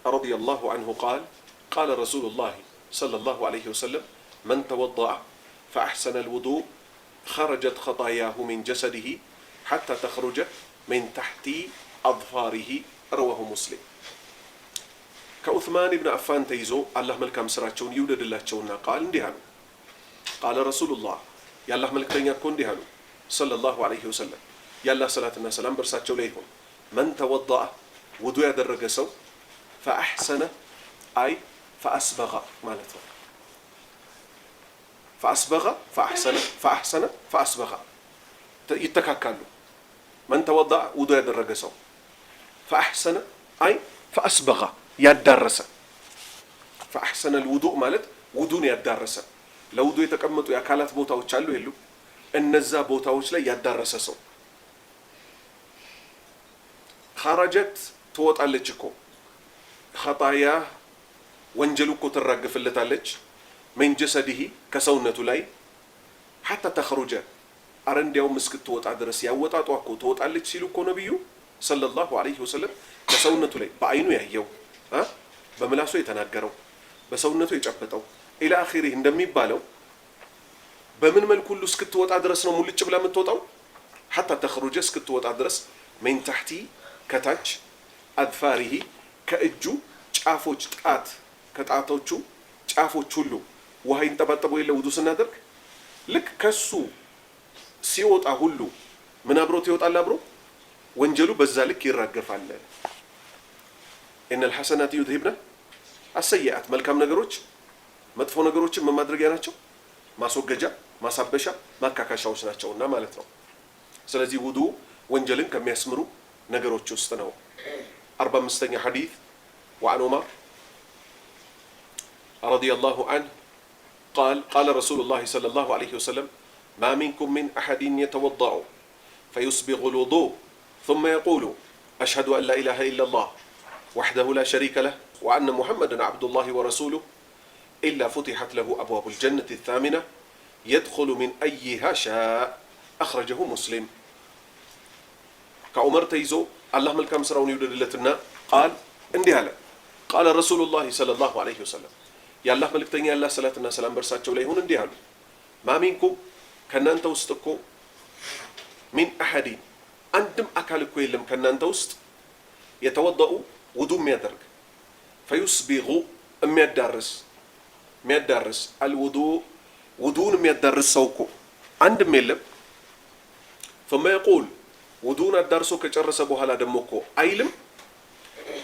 ረዲየላሁ ዐንሁ ቃል ቃለ ረሱሉላህ ሰለላሁ ዐለይሂ ወሰለም መን ተወደአ ፈአሕሰነ አልውዱእ ኸረጀት ኸጣያሁ ሚን ጀሰዲሂ ሐታ ተኽሩጀ ሚን ተሕቲ አዝፋሪሂ ረዋሁ ሙስሊም። ከዑስማን ኢብን አፋን ተይዞ አላህ መልካም ስራቸውን ይውደድላቸውና ቃል እንዲህ አሉ። ቃለ ረሱሉላህ የአላህ መልክተኛ እኮ እንዲህ አሉ ሰለላሁ ዐለይሂ ወሰለም፣ የአላህ ሰላትና ሰላም በእርሳቸው ላይ ይሁን። መን ተወደአ ውዱ ያደረገ ሰው ፈአሕሰነ አይ ፈአስበጋ ማለት ነው። ፈአስበጋ ፈአሕሰነ ፈአስበጋ ይተካካሉ። መን ተወደአ ውዱ ያደረገ ሰው ፈአሕሰነ አይ ፈአስበጋ ያዳረሰ። ፈአሕሰነ አልውዱእ ማለት ውዱን ያዳረሰ። ለውዱ የተቀመጡ የአካላት ቦታዎች አሉ የሉ? እነዛ ቦታዎች ላይ ያዳረሰ ሰው። ኸረጀት ትወጣለች እኮ ኸጣያ ወንጀሉ እኮ ትራገፍለታለች ምን ጀሰዲሂ ከሰውነቱ ላይ ሐታ ተኽሩጀ አረ እንዲያውም እስክትወጣ ድረስ ያወጣጧ እኮ ትወጣለች ሲሉ እኮ ነቢዩ ሰለላሁ ዐለይሂ ወሰለም ከሰውነቱ ላይ በአይኑ ያየው በምላሱ የተናገረው በሰውነቱ የጨበጠው ኢላ አኺሪህ እንደሚባለው በምን መልኩ ሁሉ እስክትወጣ ድረስ ነው ሙልጭ ብላ የምትወጣው ሐታ ተኽሩጀ እስክትወጣ ድረስ ምን ታሕቲ ከታች አድፋሪሂ ከእጁ ጫፎች ጣት ከጣቶቹ ጫፎች ሁሉ ውሃ ይንጠባጠበው የለ ውዱ ስናደርግ ልክ ከሱ ሲወጣ ሁሉ ምን አብሮት ይወጣል አብሮ ወንጀሉ በዛ ልክ ይራገፋል ኢነል ሐሰናት ዩዝሂብነ አሰይአት መልካም ነገሮች መጥፎ ነገሮችን ምን ማድረጊያ ናቸው ማስወገጃ ማሳበሻ ማካካሻዎች ናቸውና ማለት ነው ስለዚህ ውዱ ወንጀልን ከሚያስምሩ ነገሮች ውስጥ ነው 45ኛ ሐዲስ وعن عمر رضي الله عنه قال رسول الله صلى الله عليه وسلم ما منكم من أحد يتوضأ فيسبغ الوضوء ثم يقول أشهد أن لا إله إلا الله وحده لا شريك له وأن محمدا عبد الله ورسوله إلا فتحت له أبواب الجنة الثامنة يدخل من أيها شاء أخرجه مسلم كعمر تيزو الله ملكا مسرون يودد لتنا قال اندي هلا قال رسول الله صلى الله عليه وسلم يا الله ملكتني يا الله صلاة سلام برساتشو ليهون اندي هلا ما منكم كنا أنت وسطكو من أحد أنتم أكلكو يلم كنا أنت وسط يتوضأ وضوء ميدرج فيسبغ ميدرس الوضوء وضوء ميدرس سوكو عندم يلم ثم يقول وضوء الدرسو كجرس أبو هلا دموكو أيلم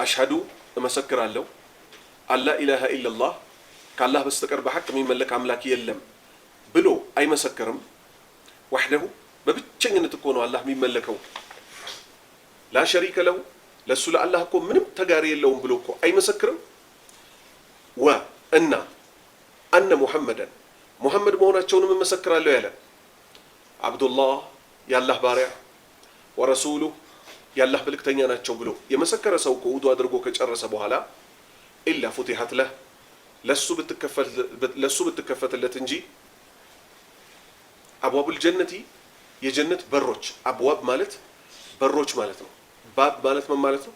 أشهد مسكر الله أن لا إله إلا الله كالله بستكر بحق من ملك أملاك يلم بلو أي مسكرم وحده ببتشن تكونوا الله من ملكه لا شريك له لسلا الله كم منم تجاري اللهم بلوكو أي مسكرم وأن محمد مونا تشون من مسكر الله يلا عبد الله يا الله بارع ورسوله يا الله بلك تنيانا تشوبلو يمسكر سوكو ودو أدرجو كجرس أبو هلا إلا فتحت له لسو بتكفت اللي تنجي أبواب الجنة يجنة بروج أبواب مالت بروج مالتنا باب مالت من مالتنا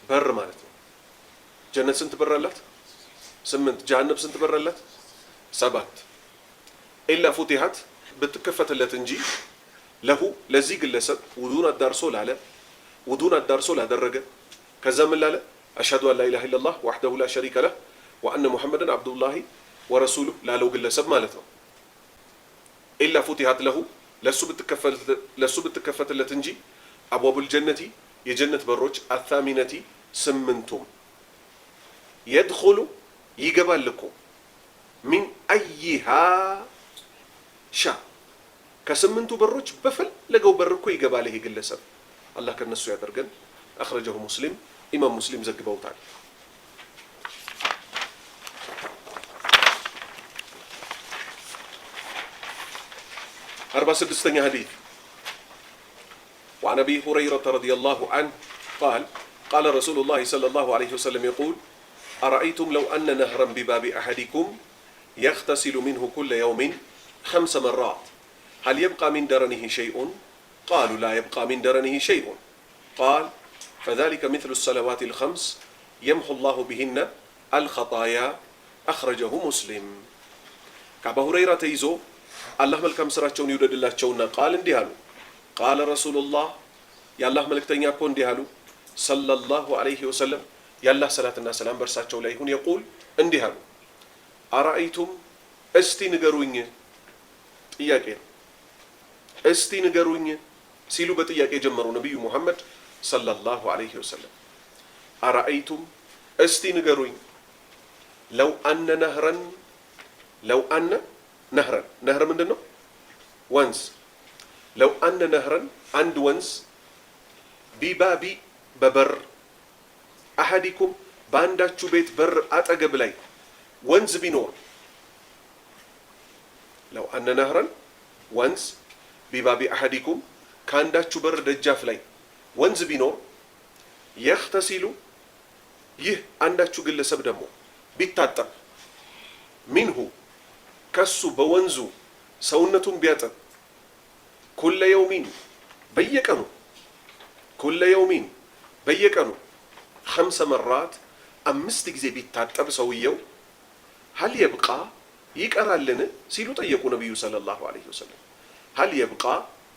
بر مالتنا جنة سنت برلت سمنت جهنم سنت برلت سبات إلا فتحت بتكفت اللي تنجي له لزيق اللسب ودون الدارسو لاله ودون الدارسو لا درجة كذا من لاله أشهد أن لا إله إلا الله وحده لا شريك له وأن محمدا عبد الله ورسوله لا لو اللسب مالته إلا فتحت له لسو بتكفت اللي تنجي أبواب الجنة يجنة بروج الثامنة سمنتم يدخل يقبل لكم من أيها شاء كسمنتو بروج بفل لقوا بركو يقبل له قلسب الله كان نسو يدرقن أخرجه مسلم إمام مسلم زقبه تعالى 46 حديث وعن أبي هريرة رضي الله عنه قال رسول الله صلى الله عليه وسلم يقول أرأيتم لو أن نهرا بباب أحدكم يغتسل منه كل يوم 5 مرات هل يبقى من درنه شيء؟ قالوا لا يبقى من درنه شيء قال فذلك مثل الصلوات الخمس يمحو الله بهن الخطايا أخرجه مسلم كأبا هريرة يزو الله ملكم سراتشون يودد الله تشونا قال اندهالو قال رسول الله يا الله ملك تنياكو اندهالو صلى الله عليه وسلم يا الله صلاة الناس سلام برساتشو ليهون يقول اندهالو أرأيتم استي نقروين إياكين استي نقروين سيلو بتياك يجمروا نبي محمد صلى الله عليه وسلم أرأيتم استي نقروين لو أن نهرا من دنو وانس لو أن نهرا عند وانس ببابي ببر أحدكم بانداتشو بيت بر أتقب لي وانس بنور لو أن نهرا وانس ببابي أحدكم كانداتشو بر دجاف لي وانس بنور የኽተሲሉ ይህ አንዳችሁ ግለሰብ ደግሞ ቢታጠብ ሚንሁ ከሱ በወንዙ ሰውነቱን ቢያጠብ ኩለ የውሚን በየቀኑ 5 መራት 5 ጊዜ ቢታጠብ ሰውየው ሀል የብቃ ይቀራልን ሲሉ ጠየቁ ነቢዩ ሰለላሁ ዐለይሂ ወሰለም። ሀል የብቃ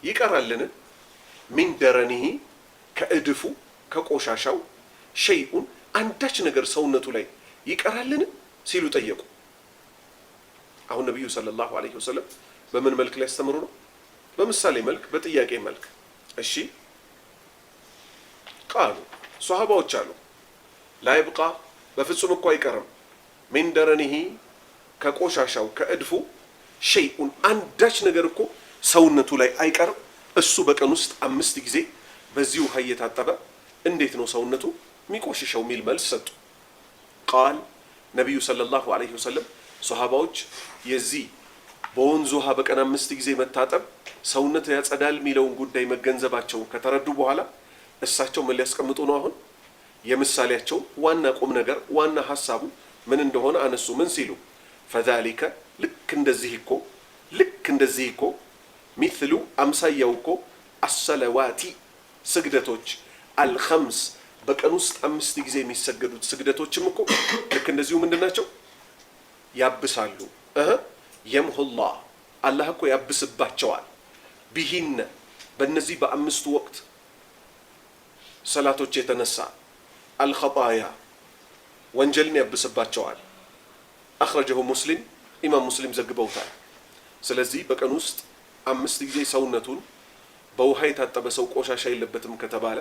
ይቀራልን ሚን ደረኒሂ ከእድፉ ከቆሻሻው ሸይኡን አንዳች ነገር ሰውነቱ ላይ ይቀራልን ሲሉ ጠየቁ። አሁን ነቢዩ ሰለላሁ ዐለይሂ ወሰለም በምን መልክ ላይ ያስተምሩ ነው? በምሳሌ መልክ፣ በጥያቄ መልክ። እሺ ቃሉ ሷሃባዎች አሉ ላ ይብቃ በፍጹም እኮ አይቀርም ሚን ደረኒሂ ከቆሻሻው ከእድፉ ሸይኡን አንዳች ነገር እኮ ሰውነቱ ላይ አይቀርም። እሱ በቀን ውስጥ 5 ጊዜ በዚህ ውሃ እየታጠበ እንዴት ነው ሰውነቱ የሚቆሽሸው የሚል መልስ ሰጡ። ቃል ነቢዩ ሰለላሁ ዐለይሂ ወሰለም ሷሃባዎች የዚህ በወንዝ ውሃ በቀን 5 ጊዜ መታጠብ ሰውነት ያጸዳል የሚለውን ጉዳይ መገንዘባቸውን ከተረዱ በኋላ እሳቸው ምን ሊያስቀምጡ ነው? አሁን የምሳሌያቸው ዋና ቁም ነገር ዋና ሀሳቡ ምን እንደሆነ አነሱ። ምን ሲሉ ፈዛሊከ ልክ እንደዚህ እኮ ሚስሉ አምሳያው እኮ አሰለዋቲ ስግደቶች አልኸምስ በቀን ውስጥ 5 ጊዜ የሚሰገዱት ስግደቶችም እኮ ልክ እንደዚሁ ምንድን ናቸው? ያብሳሉ። የምሁላህ አላህ እኮ ያብስባቸዋል። ቢሂነ በእነዚህ በ5 ወቅት ሰላቶች የተነሳ አልኸጣያ ወንጀልን ያብስባቸዋል። አኽረጀሁ ሙስሊም ኢማም ሙስሊም ዘግበውታል። ስለዚህ በቀን ውስጥ 5 ጊዜ ሰውነቱን በውሃ የታጠበ ሰው ቆሻሻ የለበትም ከተባለ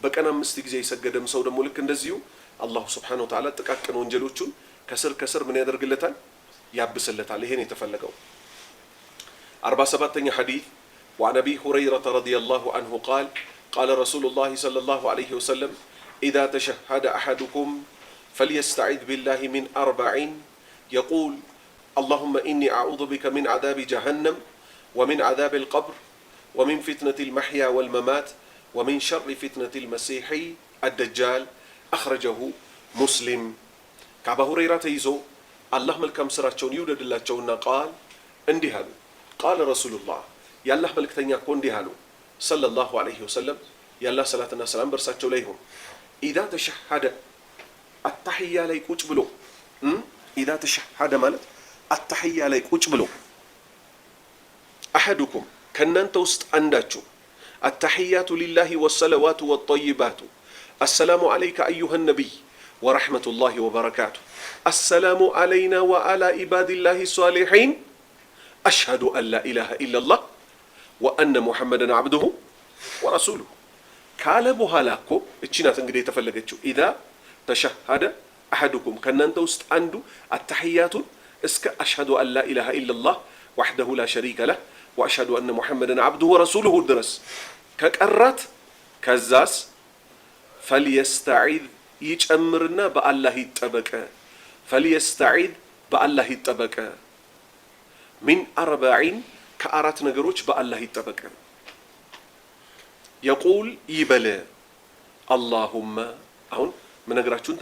በቀን 5 ጊዜ የሰገደም ሰው ደግሞ ልክ እንደዚሁ አላሁ ስብሓነሁ ወተዓላ ጥቃቅን ወንጀሎቹን ከስር ምን ያደርግለታል? ያብስለታል። ይሄን የተፈለገው 47ኛ ሐዲስ وعن أبي هريرة رضي الله عنه قال قال رسول الله صلى الله عليه وسلم إذا تشهد أحدكم فليستعذ بالله من 4 يقول اللهم إني أعوذ بك من عذاب جهنم ومن عذاب القبر ومن فتنة المحيا والممات ومن شر فتنة المسيح الدجال أخرجه مسلم كأبا هريرة يزو الله ملكم سراتشون يولد الله تشونا قال اندهالو قال رسول الله يا الله ملك تنياكو اندهالو صلى الله عليه وسلم يا الله صلاة السلام برساتشو ليهم إذا تشهد التحية ليك وجبلو إذا تشهد مالت التحية ليك وجبلو أحدكم كننت وسط عنداتشو التحيات لله والصلوات والطيبات السلام عليك أيها النبي ورحمة الله وبركاته السلام علينا وعلى عباد الله الصالحين أشهد أن لا إله إلا الله وأن محمدا عبده ورسوله كالبوها لاكو اتشينات انقدي تفلقتشو إذا تشهد أحدكم كننت وسط عنده التحيات اسك أشهد أن لا إله إلا الله وحده لا شريك له وأشهد أن محمدا عبده ورسوله الدرس كقرات كزاس فليستعيذ يجمرنا بالله يتبكى فليستعيذ بالله يتبكى من 40 كأرات نجروش بالله يتبكى يقول يبلى اللهم هون من نجراتشون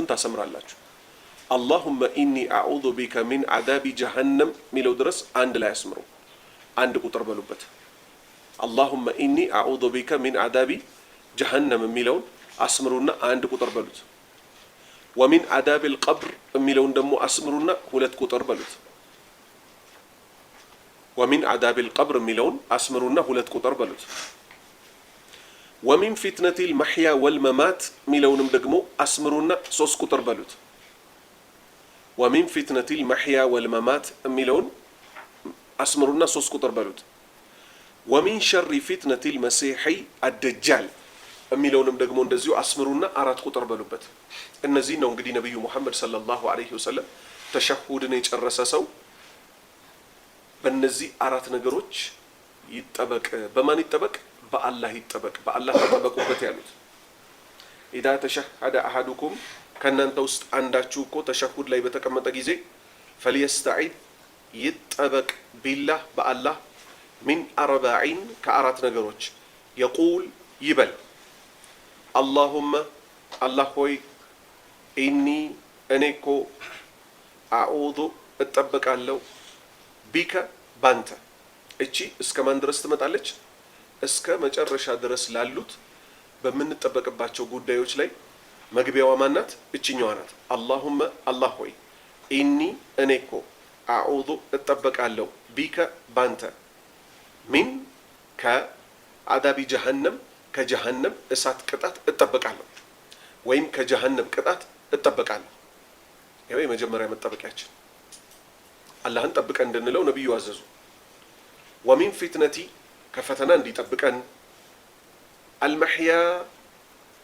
تسمر الله اللهم إني أعوذ بك من عذاب جهنم ميلو درس عند لا يسمرو عند قطر بلوبت اللهم إني أعوذ بك من عذاب جهنم ميلون أسمرونا عند قطر بلوت ومن عذاب القبر ميلون دمو أسمرونا هلت قطر بلوت ومن عذاب القبر ميلون أسمرونا هلت قطر بلوت ومن فتنة المحيا والممات ميلون دقمو أسمرونا 3 قطر بلوت ومن فتنة المحيا والممات ميلون أسمرونا 3 قطر بلوت ومن شر فتنة المسيح الدجال ميلونم ደግሞ እንደዚሁ አስምሩና 4 ቁጥር በሉበት። እነዚህ ነው እንግዲህ ነብዩ መሐመድ ሰለላሁ ዐለይሂ ወሰለም ተሸሁድን የጨረሰ ሰው በእነዚህ 4 ነገሮች ይጠበቅ። በማን ይጠበቅ? በአላህ ይጠበቅ። በአላህ ተጠበቁበት ያሉት إذا تشهد أحدكم ከእናንተ ውስጥ አንዳችሁ እኮ ተሸሁድ ላይ በተቀመጠ ጊዜ فليستعذ ይጠበቅ ቢላህ በአላህ من 40 ከ4 ነገሮች يقول ይበል። አላሁመ አላህ ሆይ ኢኒ እኔ እኮ አዑዙ እጠበቃለሁ ቢከ ባንተ። እቺ እስከ ማን ድረስ ትመጣለች? እስከ መጨረሻ ድረስ ላሉት በምንጠበቅባቸው ጉዳዮች ላይ መግቢያዋ ማናት? እችኛዋ ናት። አላሁመ አላህ ሆይ ኢኒ እኔ እኮ አዑዙ እጠበቃለሁ ቢከ ባንተ ሚን ከአዛቢ ጀሃነም ከጀሃነም እሳት ቅጣት እጠበቃለሁ ወይም ከጀሃነም ቅጣት እጠበቃለሁ። ይሄ የመጀመሪያ መጠበቂያችን አላህን ጠብቀን እንድንለው ነብዩ አዘዙ። ወሚን ፊትነቲ ከፈተና እንዲጠብቀን፣ አልመሕያ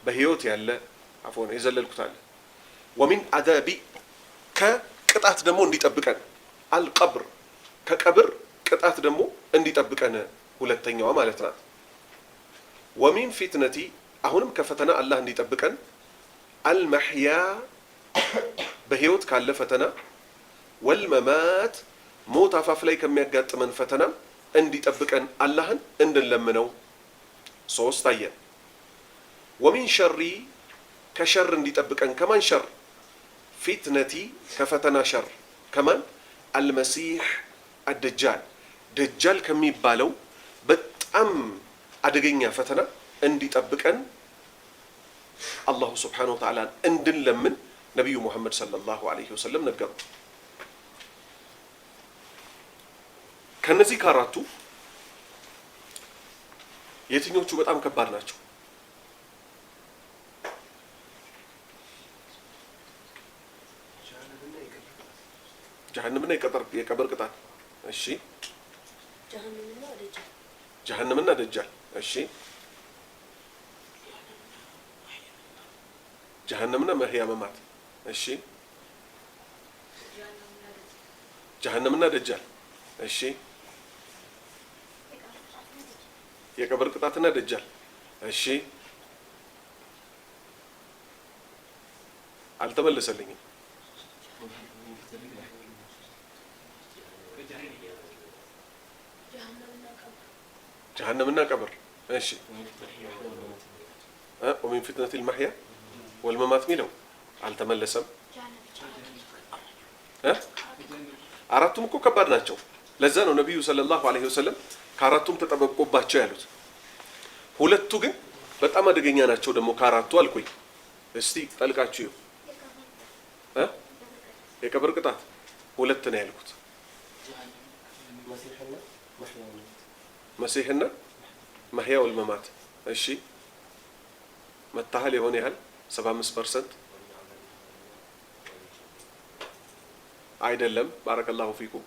በህይወት ያለ አፎን የዘለልኩታል። ወሚን አዛቢ ከቅጣት ደግሞ እንዲጠብቀን፣ አልቀብር ከቀብር ቅጣት ደግሞ እንዲጠብቀን ሁለተኛዋ ማለት ናት። ወሚን ፊትነቲ አሁንም ከፈተና አላህ እንዲጠብቀን፣ አልመሕያ በህይወት ካለ ፈተና፣ ወልመማት ሞት አፋፍ ላይ ከሚያጋጥመን ፈተና እንዲጠብቀን አላህን እንድንለምነው። ሶስት አየን። ወሚን ሸሪ ከሸር እንዲጠብቀን፣ ከማን ሸር? ፊትነቲ ከፈተና ሸር ከማን? አልመሲሕ አደጃል ደጃል ከሚባለው በጣም አደገኛ ፈተና እንዲጠብቀን አላሁ ስብሓነሁ ወተዓላን እንድንለምን ነቢዩ ሙሐመድ ሰለላሁ ዐለይሂ ወሰለም ነገሩ። ከነዚህ ከአራቱ የትኞቹ በጣም ከባድ ናቸው? ጀሃነምና የቀብር ቅጣት። እሺ ጀሃነምና ደጃል። እሺ ጀሃነምና መህያ መማት። እሺ ጀሃነምና ደጃል። እሺ የቀብር ቅጣትና ደጃል። እሺ አልተመለሰልኝም። ጀሃነምና ቀብር። እሺ ወሚን ፊትነቲል መሕያ ወልመማት ሚለው አልተመለሰም። አራቱም እኮ ከባድ ናቸው። ለዛ ነው ነቢዩ ሰለላሁ ዐለይሂ ወሰለም ከአራቱም ተጠበቆባቸው ያሉት። ሁለቱ ግን በጣም አደገኛ ናቸው ደግሞ ከአራቱ አልኩኝ። እስቲ ጠልቃችሁ የቀብር ቅጣት ሁለት ነው ያልኩት። መሲሕና መሕያ ወልመማት። እሺ መታሃል የሆነ ያህል 75% አይደለም። ባረከላሁ ፊኩም።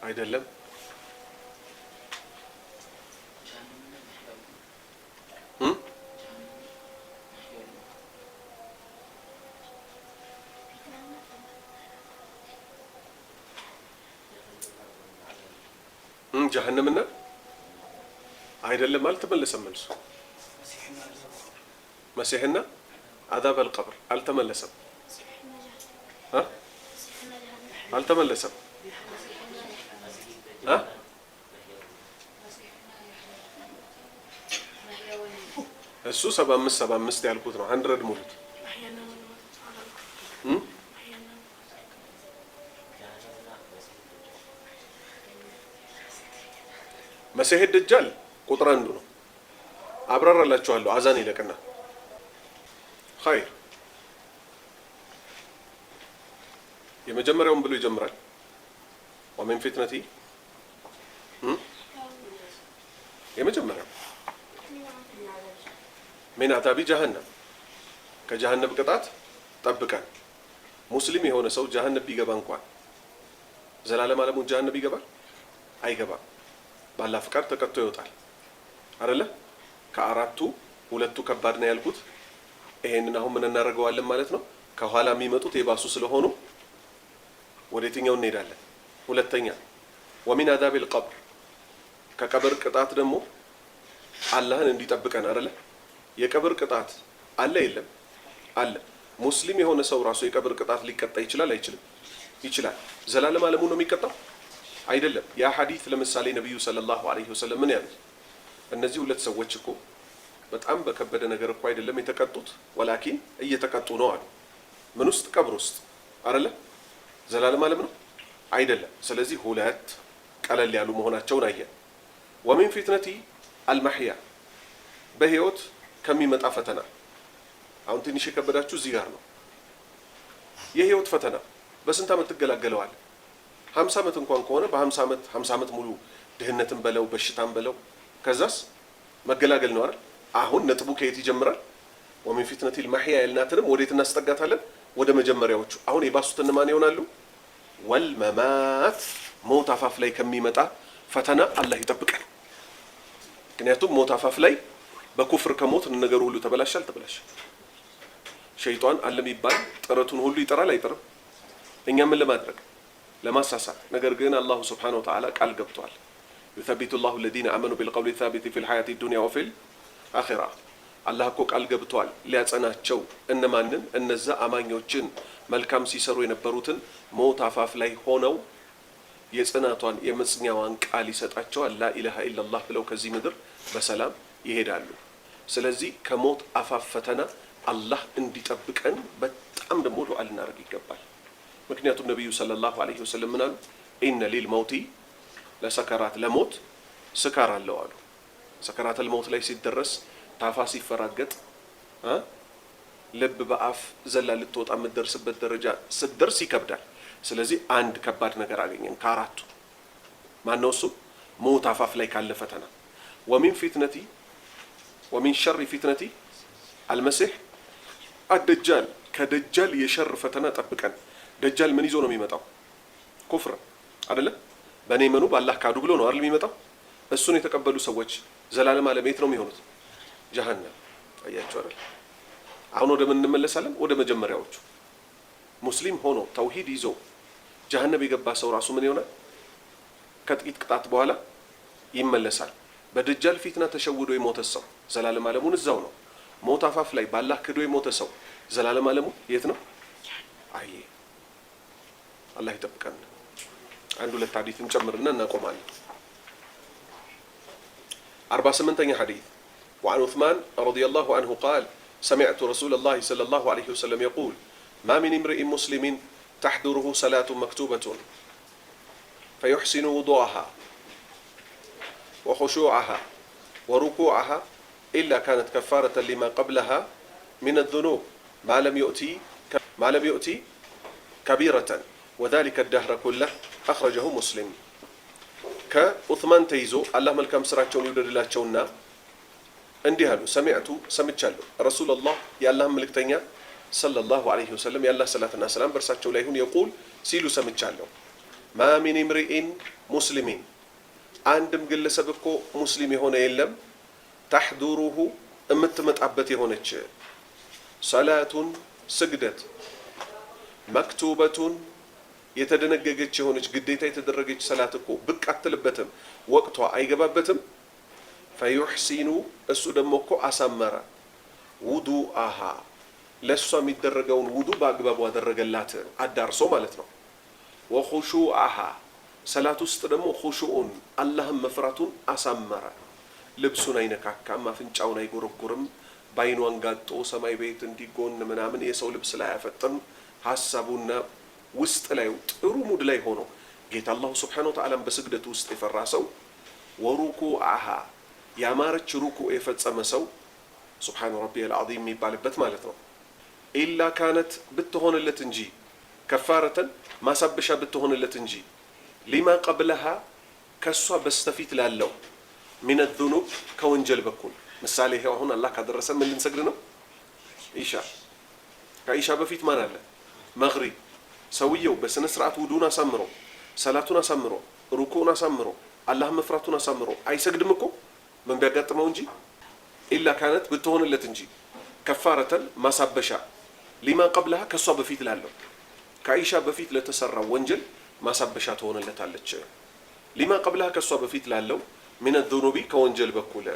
አይደለም ጀሃነምና አይደለም። አልተመለሰም መልሱ። መሲሕና አዛብ አልቀብር አልተመለሰም። አልተመለሰም። እሱ 75 ያልኩት ነው። 100 ሙሉት። መሲሕ ደጃል ቁጥር አንዱ ነው። አብራራላችኋለሁ። አዛን ይለቅና ኸይር የመጀመሪያውን ብሎ ይጀምራል። ወሚን ፊትነቲ የመጀመሪያው ሚን አዛቢ ጀሃነም ከጀሃነም ቅጣት ጠብቀን። ሙስሊም የሆነ ሰው ጀሃነም ቢገባ እንኳን ዘላለም ዓለሙን ጀሃነም ይገባል? አይገባም። ባላህ ፍቃድ ተቀጥቶ ይወጣል አይደለ? ከአራቱ ሁለቱ ከባድ ነው ያልኩት። ይሄንን አሁን ምን እናደርገዋለን ማለት ነው? ከኋላ የሚመጡት የባሱ ስለሆኑ ወደ የትኛው እንሄዳለን? ሁለተኛ ወሚን አዛቢል ቀብር ከቀብር ቅጣት ደግሞ አላህን እንዲጠብቀን አይደለ? የቀብር ቅጣት አለ የለም? አለ። ሙስሊም የሆነ ሰው ራሱ የቀብር ቅጣት ሊቀጣ ይችላል አይችልም? ይችላል። ዘላለም ዓለሙ ነው የሚቀጣው አይደለም። ያ ሐዲስ ለምሳሌ ነብዩ ሰለላሁ ዐለይሂ ወሰለም ምን ያሉት? እነዚህ ሁለት ሰዎች እኮ በጣም በከበደ ነገር እኮ አይደለም የተቀጡት፣ ወላኪን እየተቀጡ ነው አሉ። ምን ውስጥ? ቀብር ውስጥ አይደለ? ዘላለም ዓለም ነው አይደለም። ስለዚህ ሁለት ቀለል ያሉ መሆናቸውን አየን። ወሚን ፊትነቲ አልመሕያ በህይወት ከሚመጣ ፈተና። አሁን ትንሽ የከበዳችሁ እዚህ ጋር ነው። የህይወት ፈተና በስንት ዓመት ትገላገለዋል? 50 ዓመት እንኳን ከሆነ በ50 ዓመት ሙሉ ድህነትን በለው በሽታን በለው ከዛስ መገላገል ነው አይደል? አሁን ነጥቡ ከየት ይጀምራል? ወሚን ፊትነቲል መሕያ ያልናትንም ወዴት እናስጠጋታለን? ወደ መጀመሪያዎቹ። አሁን የባሱት እነማን ይሆናሉ? ወልመማት ሞት አፋፍ ላይ ከሚመጣ ፈተና አላህ ይጠብቃል። ምክንያቱም ሞት አፋፍ ላይ በኩፍር ከሞት ነገሩ ሁሉ ተበላሻል። ሸይጣን አለም ይባል ጥረቱን ሁሉ ይጠራል አይጠርም? እኛ ምን ለማድረግ ለማሳሳት። ነገር ግን አላሁ ሱብሓነሁ ወተዓላ ቃል ገብቷል። ዩሰቢቱ ላሁ አለዚነ አመኑ ቢልቀውሊ ሳቢቲ ፊል ሐያቲ ዱንያ ወፊል አኺራ። አላህ እኮ ቃል ገብቷል ሊያጸናቸው እነማንን? እነዛ አማኞችን መልካም ሲሰሩ የነበሩትን ሞት አፋፍ ላይ ሆነው የጽናቷን የመጽኛዋን ቃል ይሰጣቸዋል። ላኢላሃ ኢለላህ ብለው ከዚህ ምድር በሰላም ይሄዳሉ። ስለዚህ ከሞት አፋፍ ፈተና አላህ እንዲጠብቀን በጣም ደግሞ ዱዓ ልናደርግ ይገባል። ምክንያቱም ነቢዩ ሰለላሁ ዐለይሂ ወሰለም ምን አሉ? ኢነ ሊል መውቲ ለሰከራት፣ ለሞት ስካር አለው አሉ። ሰከራተል መውት ላይ ሲደረስ ታፋ ሲፈራገጥ ልብ በአፍ ዘላ ልትወጣ የምትደርስበት ደረጃ ስትደርስ ይከብዳል። ስለዚህ አንድ ከባድ ነገር አገኘን ከአራቱ። ማነው እሱ? ሞት አፋፍ ላይ ካለ ፈተና። ወሚን ሸሪ ፊትነቲ አልመሲህ አደጃል፣ ከደጃል የሸር ፈተና ጠብቀን። ደጃል ምን ይዞ ነው የሚመጣው? ኩፍር አይደለ? በእኔ መኑ በአላህ ካዱ ብሎ ነው አይደል የሚመጣው? እሱን የተቀበሉ ሰዎች ዘላለም ዓለም የት ነው የሚሆኑት? ጀሃነም። አያችሁ አይደል? አሁን ወደ ምን እንመለሳለን? ወደ መጀመሪያዎቹ። ሙስሊም ሆኖ ተውሂድ ይዞ ጀሃነም የገባ ሰው ራሱ ምን ይሆናል? ከጥቂት ቅጣት በኋላ ይመለሳል። በደጃል ፊትና ተሸውዶ የሞተ ሰው ዘላለም ዓለሙን እዛው ነው። ሞት አፋፍ ላይ በአላህ ክዶ የሞተ ሰው ዘላለም ዓለሙ የት ነው? አይ አላህ ይጠብቀን። አንድ ሁለት ሐዲስ እንጨምርና እናቆማለን። 48ኛ ሐዲስ وعن عثمان رضي الله عنه قال سمعت رسول الله صلى الله عليه وسلم يقول ما من امرئ مسلم تحضره صلاة مكتوبة فيحسن وضوءها وخشوعها وركوعها إلا كانت كفارة لما قبلها من الذنوب ما لم يؤتي كبيرة وذلك الدهر كله أخرجه مسلم. كعثمان تيزو الله ملكم سراتشون يودد لاتشونا እንዲህ አሉ። ሰምቻለሁ ረሱላላህ የአላህ መልእክተኛ ሰለላሁ ዐለይሂ ወሰለም የአላህ ሰላትና ሰላም በእርሳቸው ላይ ይሁን የቁል ሲሉ ሰምቻለሁ። ማ ሚን ኢምሪኢን ሙስሊሚን አንድም ግለሰብ እኮ ሙስሊም የሆነ የለም ተሕዱሩሁ የምትመጣበት የሆነች ሰላቱን ስግደት መክቱበቱን የተደነገገች የሆነች ግዴታ የተደረገች ሰላት እኮ ብቅ አትልበትም፣ ወቅቷ አይገባበትም። ፈዩሕሲኑ እሱ ደግሞ እኮ አሳመረ ውዱአሃ ለእሷ የሚደረገውን ውዱ በአግባቡ አደረገላት አዳርሶ ማለት ነው። ወኹሹአሃ ሰላት ውስጥ ደግሞ ኹሹኡን አላህን መፍራቱን አሳመረ። ልብሱን አይነካካም፣ አፍንጫውን አይጎረጉርም፣ በአይኑ አንጋጦ ሰማይ ቤት እንዲጎን ምናምን የሰው ልብስ ላይ አያፈጥም። ሀሳቡና ውስጥ ላይ ጥሩ ሙድ ላይ ሆኖ ጌታ አላሁ ሱብሓነሁ ወተዓላን በስግደቱ ውስጥ የፈራ ሰው ወሩኩአሃ ያማረች ሩኩ የፈጸመ ሰው ሱብሓነ ረቢየል ዐዚም የሚባልበት ማለት ነው። ኢላ ካነት ብትሆንለት እንጂ ከፋረተን ማሳበሻ ብትሆንለት እንጂ ሊማ ቀብለሃ ከሷ በስተፊት ላለው ሚነ ዙኑብ ከወንጀል በኩል ምሳሌ ይሄው አሁን አላህ ካደረሰ ምን ልንሰግድ ነው? ኢሻ። ከኢሻ በፊት ማን አለ? መግሪብ። ሰውየው በስነ ስርዓት ውዱን አሳምሮ ሰላቱን አሳምሮ ሩኩን አሳምሮ አላህ መፍራቱን አሳምሮ አይሰግድም እኮ ምን ቢያጋጥመው እንጂ ኢላ ካነት ብትሆንለት እንጂ ከፋረተን ማሳበሻ ሊማ ቀብለሃ ከሷ በፊት ላለው ከኢሻ በፊት ለተሰራው ወንጀል ማሳበሻ ትሆንለታለች። ሊማ ቀብለሃ ከሷ በፊት ላለው ሚነ ዙኑቢ ከወንጀል በኩል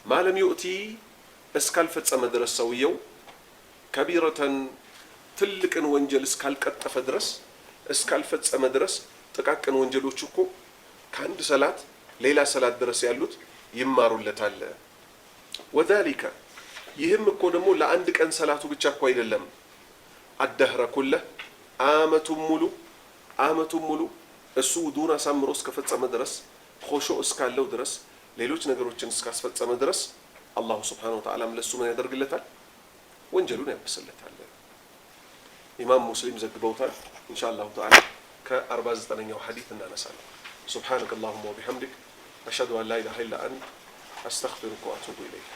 ማለም ዩእቲ እስካልፈጸመ ድረስ ሰውየው ከቢረተን ትልቅን ወንጀል እስካልቀጠፈ ድረስ እስካልፈጸመ ድረስ ጥቃቅን ወንጀሎች እኮ ከአንድ ሰላት ሌላ ሰላት ድረስ ያሉት ይማሩለታል። ወዛሊከ ይህም እኮ ደግሞ ለአንድ ቀን ሰላቱ ብቻ እኮ አይደለም። አደህረ ኩለ አመቱን ሙሉ እሱ ውዱን አሳምሮ እስከፈጸመ ድረስ ኹሹዕ እስካለው ድረስ ሌሎች ነገሮችን እስካስፈጸመ ድረስ አላሁ ስብሓነሁ ወተዓላ ለሱ ምን ያደርግለታል? ወንጀሉን ያብስለታል። ኢማም ሙስሊም ዘግበውታል። ኢንሻአላሁ ተዓላ ከ49ኛው ሐዲስ እናነሳለን። ሱብሓነከ አላሁመ ወቢሐምዲክ አሽሀዱ አን ላ ኢላሀ ኢላ አንተ አስተግፊሩከ ወአቱቡ ኢለይክ።